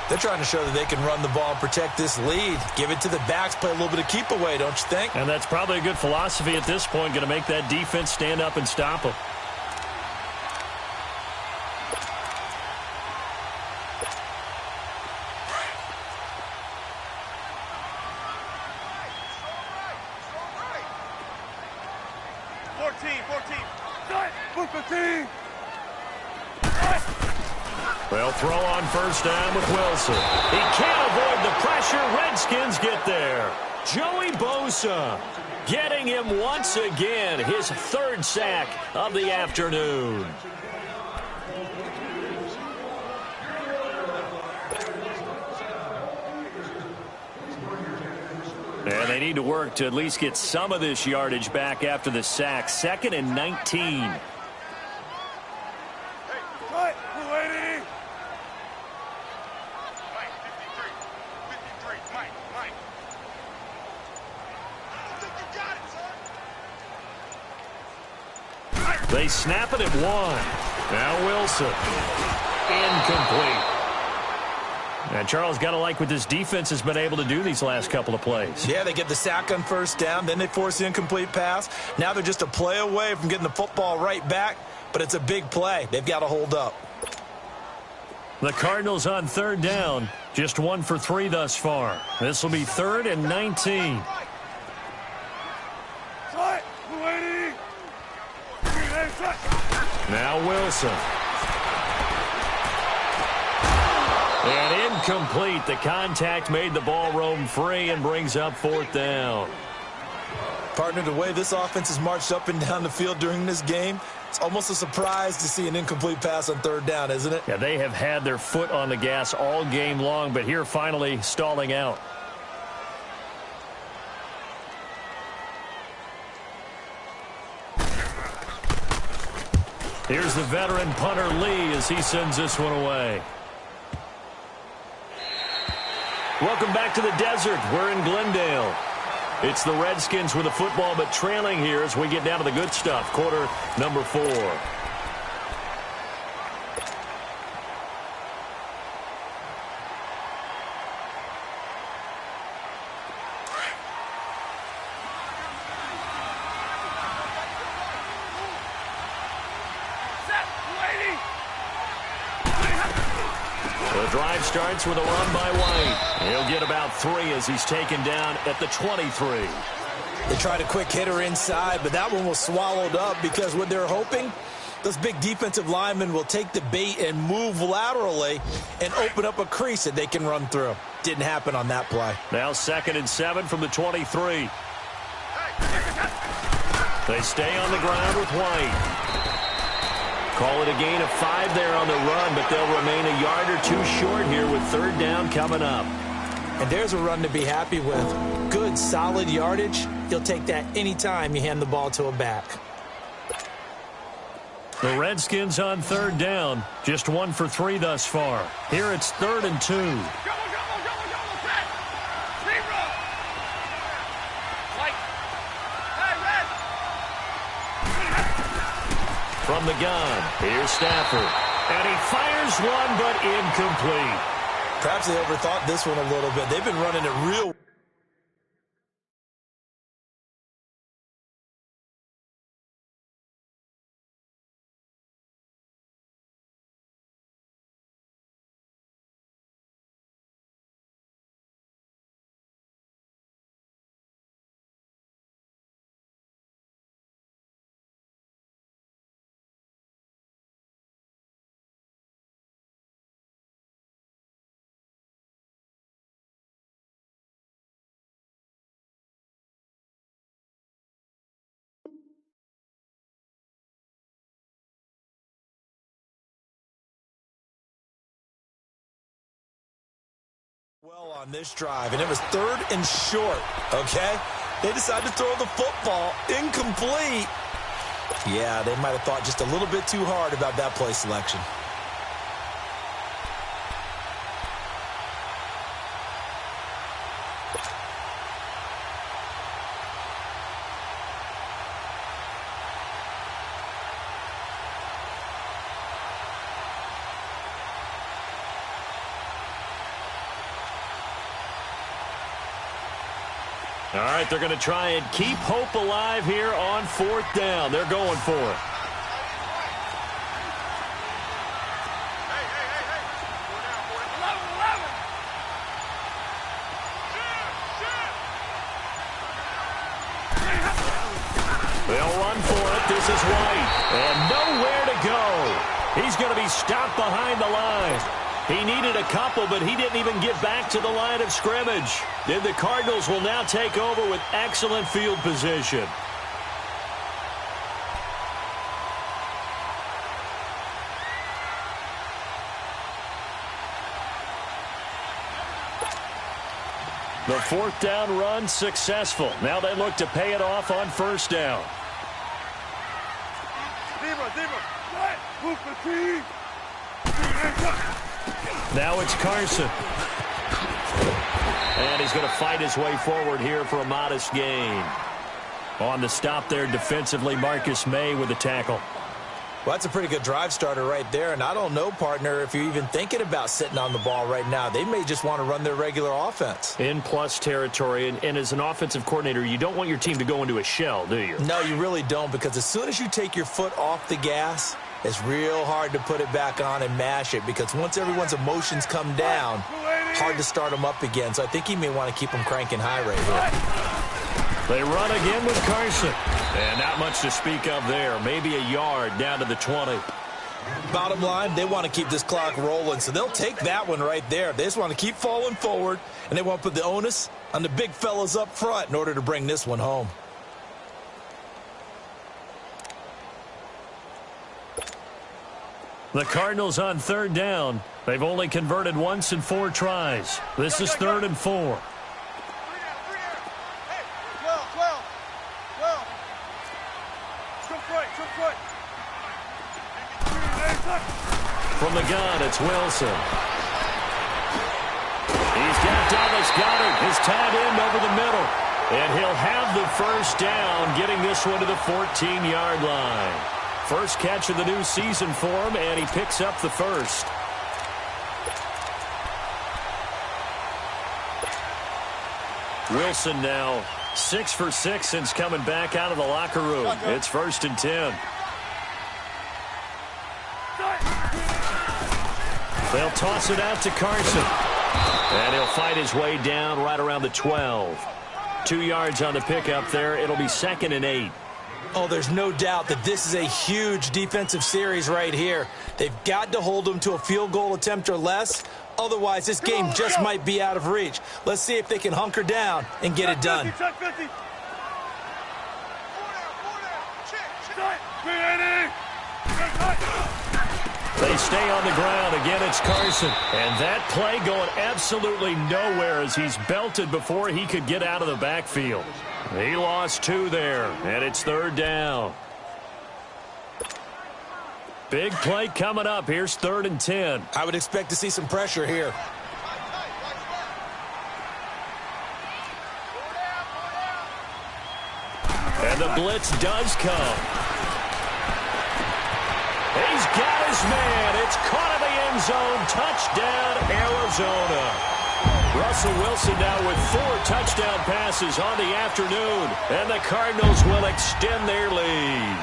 They're trying to show that they can run the ball and protect this lead. Give it to the backs, play a little bit of keep away, don't you think? And that's probably a good philosophy at this point, going to make that defense stand up and stop them. They'll throw on first down with Wilson. He can't avoid the pressure. Redskins get there. Joey Bosa getting him once again, his 3rd sack of the afternoon. And they need to work to at least get some of this yardage back after the sack. 2nd and 19. They snap it at 1. Now Wilson. Incomplete. And Charles, got to like what this defense has been able to do these last couple of plays. Yeah, they get the sack on first down, then they force the incomplete pass. Now they're just a play away from getting the football right back, but it's a big play. They've got to hold up. The Cardinals on 3rd down, just 1 for 3 thus far. This will be 3rd and 19. Now Wilson. And incomplete. The contact made the ball roam free and brings up 4th down. Partner, the way this offense has marched up and down the field during this game, it's almost a surprise to see an incomplete pass on 3rd down, isn't it? Yeah, they have had their foot on the gas all game long, but here finally stalling out. Here's the veteran punter Lee as he sends this one away. Welcome back to the desert. We're in Glendale. It's the Redskins with the football, but trailing here as we get down to the good stuff. Quarter number 4. The drive starts with a run by White. He'll get about 3 as he's taken down at the 23. They tried a quick hitter inside, but that one was swallowed up because what they're hoping, those big defensive linemen will take the bait and move laterally and open up a crease that they can run through. Didn't happen on that play. Now 2nd and 7 from the 23. They stay on the ground with White. Call it a gain of 5 there on the run, but they'll remain a yard or 2 short here with 3rd down coming up. And there's a run to be happy with. Good, solid yardage. You'll take that anytime you hand the ball to a back. The Redskins on 3rd down. Just 1 for 3 thus far. Here it's 3rd and 2. From the gun, here's Stafford. And he fires one, but incomplete. Perhaps they overthought this one a little bit. They've been running it real Well on this drive, and it was 3rd and short, okay? They decided to throw the football incomplete. Yeah, they might have thought just a little bit too hard about that play selection. All right, they're going to try and keep hope alive here on 4th down. They're going for it. They'll run for it. This is White. And nowhere to go. He's going to be stopped behind the line. He needed a couple, but he didn't even get back to the line of scrimmage. Then the Cardinals will now take over with excellent field position. The 4th down run successful. Now they look to pay it off on 1st down. Now it's Carson. And he's going to fight his way forward here for a modest gain. On the stop there defensively, Marcus May with the tackle. Well, that's a pretty good drive starter right there, and I don't know, partner, if you're even thinking about sitting on the ball right now. They may just want to run their regular offense. In plus territory, and as an offensive coordinator, you don't want your team to go into a shell, do you? No, you really don't, because as soon as you take your foot off the gas, it's real hard to put it back on and mash it, because once everyone's emotions come down, hard to start them up again. So I think he may want to keep them cranking high right here. They run again with Carson. And not much to speak of there. Maybe a yard down to the 20. Bottom line, they want to keep this clock rolling, so they'll take that one right there. They just want to keep falling forward, and they want to put the onus on the big fellas up front in order to bring this one home. The Cardinals on 3rd down. They've only converted once in 4 tries. This is 3rd and 4. From the gun, it's Wilson. He's got Dallas Goedert, his tight end, over the middle. And he'll have the 1st down, getting this one to the 14-yard line. First catch of the new season for him, and he picks up the 1st. Wilson now 6 for 6 since coming back out of the locker room. It's 1st and 10. They'll toss it out to Carson. And he'll fight his way down right around the 12. 2 yards on the pickup there. It'll be 2nd and 8. Oh, there's no doubt that this is a huge defensive series right here. They've got to hold them to a field goal attempt or less. Otherwise, this game just might be out of reach. Let's see if they can hunker down and get it done. They stay on the ground. Again, it's Carson. And that play going absolutely nowhere as he's belted before he could get out of the backfield. He lost 2 there, and it's 3rd down. Big play coming up. Here's 3rd and 10. I would expect to see some pressure here. And the blitz does come. He's got his man. It's caught in the end zone. Touchdown, Arizona. Russell Wilson now with 4 touchdown passes on the afternoon. And the Cardinals will extend their lead.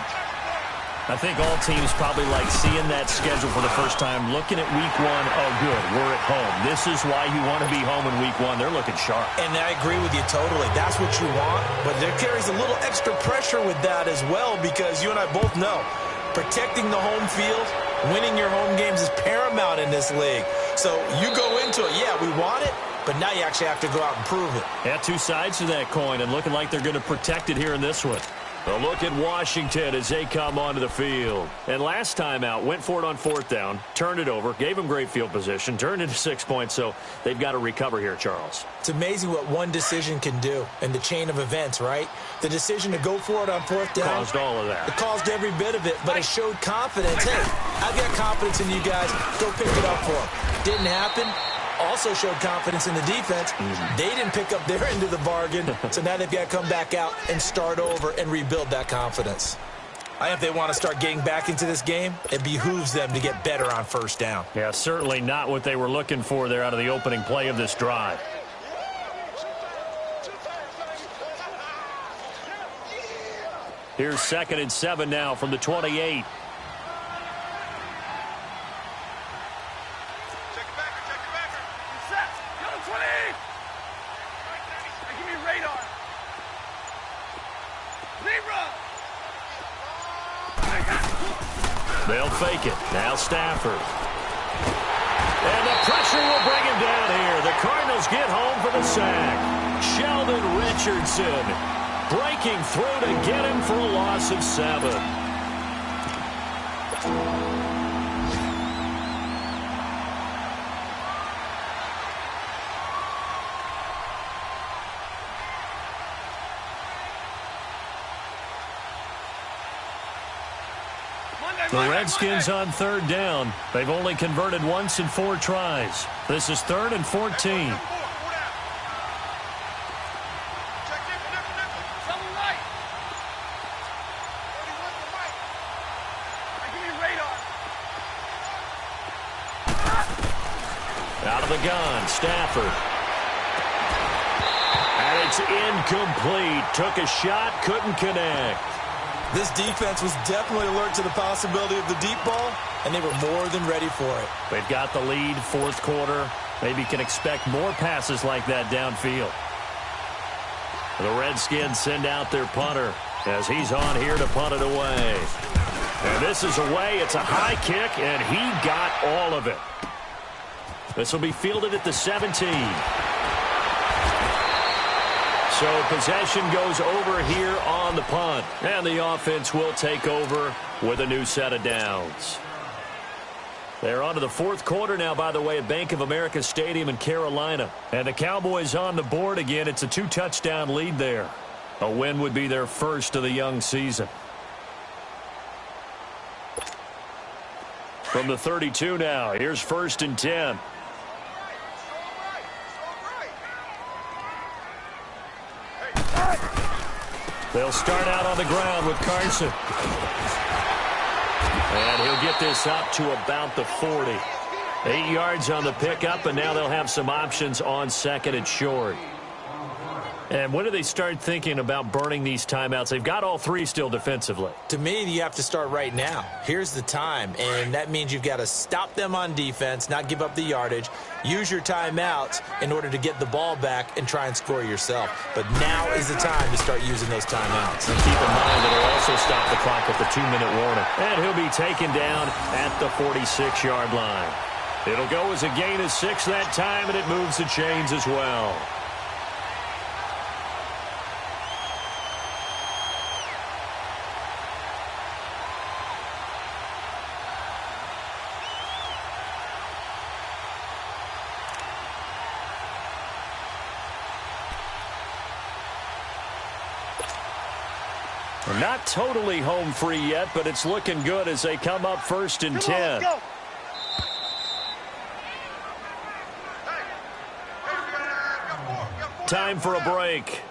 I think all teams probably like seeing that schedule for the first time, looking at week 1. Oh, good, we're at home. This is why you want to be home in week 1. They're looking sharp. And I agree with you totally. That's what you want. But there carries a little extra pressure with that as well, because you and I both know protecting the home field, winning your home games is paramount in this league. So you go into it, yeah, we want it, but now you actually have to go out and prove it. Yeah, 2 sides to that coin, and looking like they're going to protect it here in this one. A look at Washington as they come onto the field. And last time out, went for it on 4th down, turned it over, gave them great field position, turned into 6 points, so they've got to recover here, Charles. It's amazing what one decision can do in the chain of events, right? The decision to go for it on 4th down. Caused all of that. It caused every bit of it, but it showed confidence. Hey, I've got confidence in you guys. Go pick it up for them. Didn't happen. Also showed confidence in the defense. They didn't pick up their end of the bargain, so now they've got to come back out and start over and rebuild that confidence. I think if they want to start getting back into this game, it behooves them to get better on 1st down. Yeah, certainly not what they were looking for there out of the opening play of this drive. Here's 2nd and 7 now from the 28. They'll fake it. Now Stafford. And the pressure will bring him down here. The Cardinals get home for the sack. Sheldon Richardson breaking through to get him for a loss of 7. The Redskins on 3rd down. They've only converted once in 4 tries. This is 3rd and 14. Out of the gun, Stafford. And it's incomplete. Took a shot, couldn't connect. This defense was definitely alert to the possibility of the deep ball, and they were more than ready for it. They've got the lead, 4th quarter. Maybe can expect more passes like that downfield. The Redskins send out their punter as he's on here to punt it away. And this is away. It's a high kick, and he got all of it. This will be fielded at the 17. So possession goes over here on the punt. And the offense will take over with a new set of downs. They're on to the 4th quarter now, by the way, at Bank of America Stadium in Carolina. And the Cowboys on the board again. It's a 2-touchdown lead there. A win would be their first of the young season. From the 32 now, here's 1st and 10. They'll start out on the ground with Carson. And he'll get this up to about the 40. 8 yards on the pickup, and now they'll have some options on 2nd and short. And when do they start thinking about burning these timeouts? They've got all 3 still defensively. To me, you have to start right now. Here's the time, and that means you've got to stop them on defense, not give up the yardage, use your timeouts in order to get the ball back and try and score yourself. But now is the time to start using those timeouts. And keep in mind that it'll also stop the clock at the 2-minute warning. And he'll be taken down at the 46-yard line. It'll go as a gain of 6 that time, and it moves the chains as well. Not totally home free yet, but it's looking good as they come up 1st and 10. Time for a break.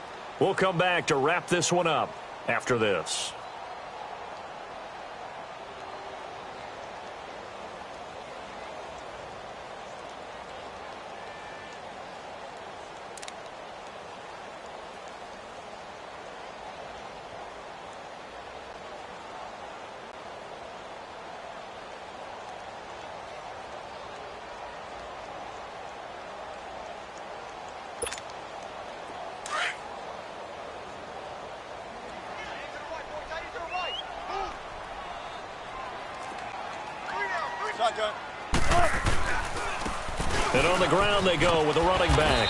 We'll come back to wrap this one up after this. And on the ground they go with a running back.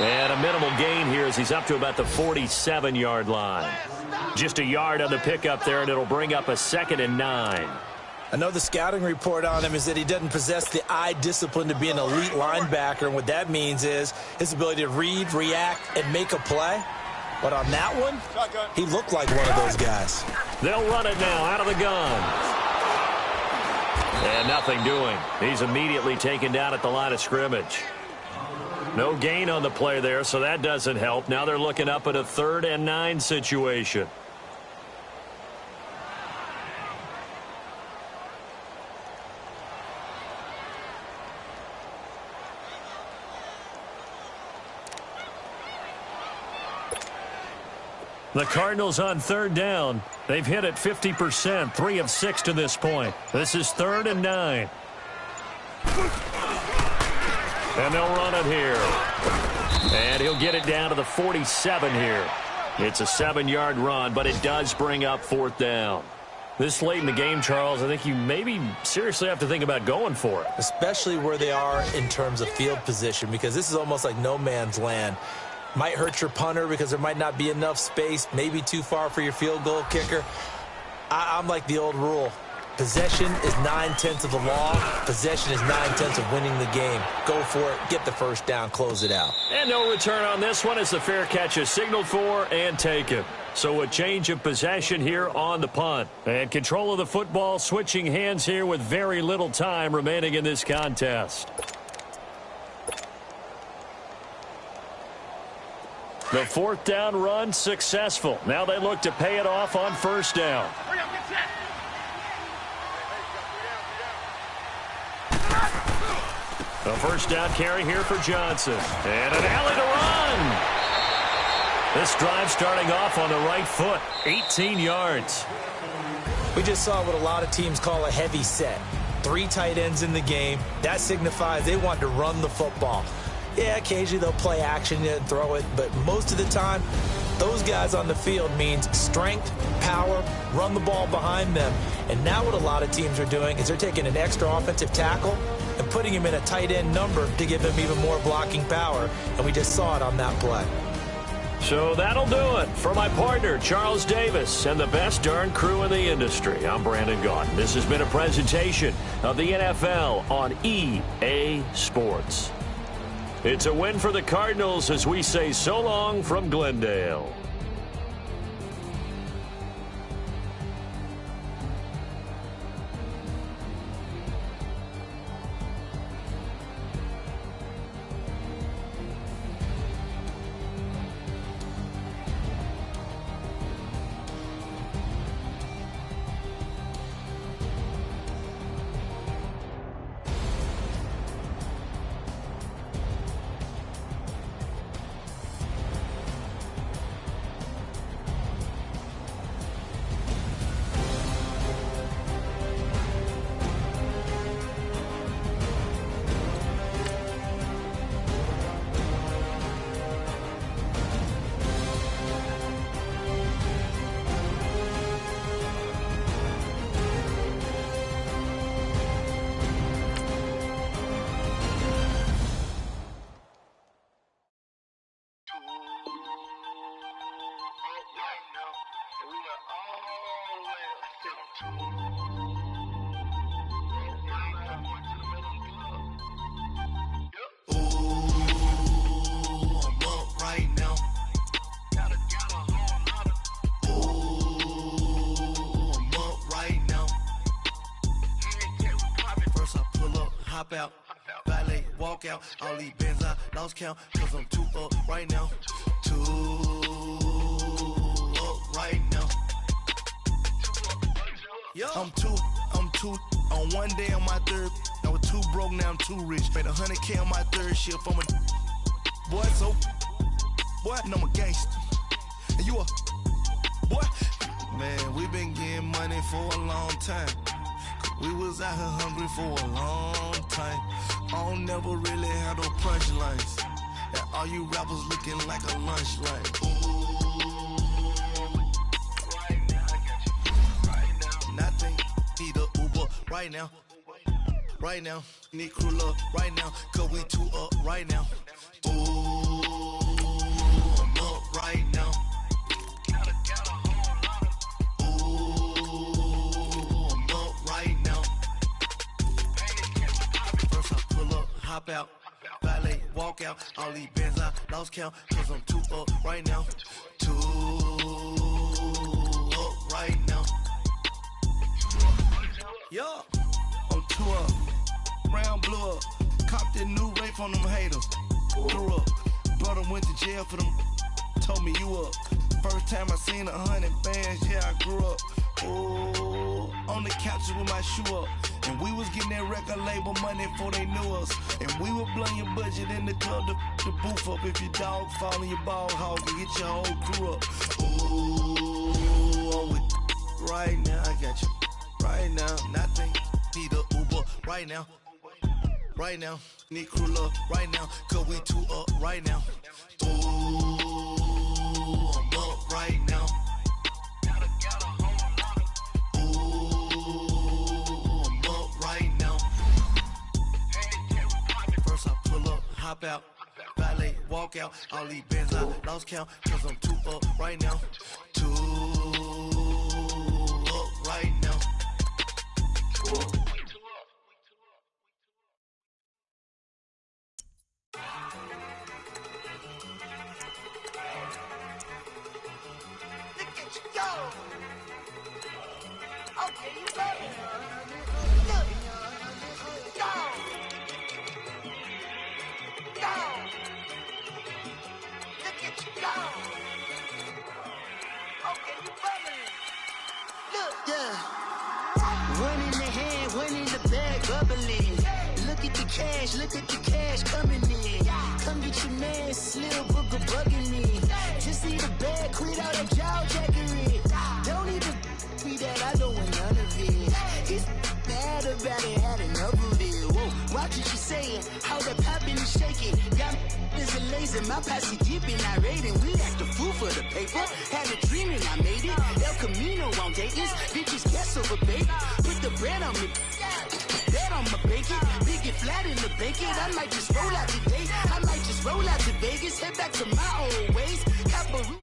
And a minimal gain here as he's up to about the 47-yard line. Just a yard on the pickup there, and it'll bring up a 2nd and 9. I know the scouting report on him is that he doesn't possess the eye discipline to be an elite linebacker, and what that means is his ability to read, react, and make a play. But on that one, he looked like one of those guys. They'll run it now out of the gun. And nothing doing. He's immediately taken down at the line of scrimmage. No gain on the play there, so that doesn't help. Now they're looking up at a 3rd and 9 situation. The Cardinals on 3rd down. They've hit it 50%, 3 of 6 to this point. This is 3rd and 9. And they'll run it here. And he'll get it down to the 47 here. It's a 7-yard run, but it does bring up 4th down. This late in the game, Charles, I think you maybe seriously have to think about going for it. Especially where they are in terms of field position, because this is almost like no man's land. Might hurt your punter because there might not be enough space, maybe too far for your field goal kicker. I'm like the old rule. Possession is 9/10 of the law. Possession is 9/10 of winning the game. Go for it. Get the first down. Close it out. And no return on this one as the fair catch is signaled for and taken. So a change of possession here on the punt. And control of the football switching hands here with very little time remaining in this contest. The 4th down run successful. Now they look to pay it off on 1st down. A 1st down carry here for Johnson. And an alley to run. This drive starting off on the right foot. 18 yards. We just saw what a lot of teams call a heavy set. 3 tight ends in the game. That signifies they want to run the football. Yeah, occasionally they'll play action and throw it, but most of the time, those guys on the field means strength, power, run the ball behind them. And now what a lot of teams are doing is they're taking an extra offensive tackle and putting him in a tight end number to give him even more blocking power, and we just saw it on that play. So that'll do it. For my partner, Charles Davis, and the best darn crew in the industry, I'm Brandon Gaudin. This has been a presentation of the NFL on EA Sports. It's a win for the Cardinals as we say so long from Glendale. Out, valet, walk out, all these bands I lost count, cause I'm 2 up right now, 2 up right now, I'm two, on one day on my 3rd, I was 2 broke, now I'm 2 rich, made 100K on my 3rd shift, I'm a boy, so, boy, and I'm a gangster, and you a, boy, man, we been getting money for a long time. We was out here hungry for a long time. I don't never really have no punchlines. And all you rappers looking like a lunch line. Right now, I got you. Right now. Nothing. Need a Uber right now. Right now. Need crew love right now. Cause we 2 up right now. Ooh. hop out. Valet, walk out. All these bands I lost count. Cause I'm too up right now. Too up right now. Yeah, I'm too up. Round blew up. Copped that new rape on them haters. Grew up. Brother went to jail for them. Told me you up. First time I seen 100 bands, yeah, I grew up. Ooh, on the couches with my shoe up. And we was getting that record label money before they knew us. And we were blowing your budget in the club to booth up. If your dog fall in your ball hog and get your whole crew up. Ooh, I'm with right now. I got you right now. Nothing, need a Uber right now. Right now, need crew up right now. Cause we too up right now. Ooh, I'm up right now. Ooh, I'm up right now. First I pull up, hop out. Valet, walk out. All these bands I lost count. Cause I'm too up right now. Too up right now. Okay, you got it. Look. Down. Down. Look at you go. Okay, you bubbling. Look. Yeah. One in the hand, one in the bag, bubbling. Look at the cash coming in. Come get your man, Slim Booker bugging me. Just need a bag, quit all that jaw jackery. Don't even be that, I don't want none of it. He's bad about it, had enough of it. Whoa, watch what you saying, how the poppin' and shaking. Got is a laser, my posse deep and irate, and we act a fool for the paper. Had a dream and I made it. El Camino on Dayton's, bitches guess over bait. Put the bread on me, bet on my bacon. Big and flat in the bacon. I might just roll out today. I might just roll out to Vegas, head back to my old ways. Caparu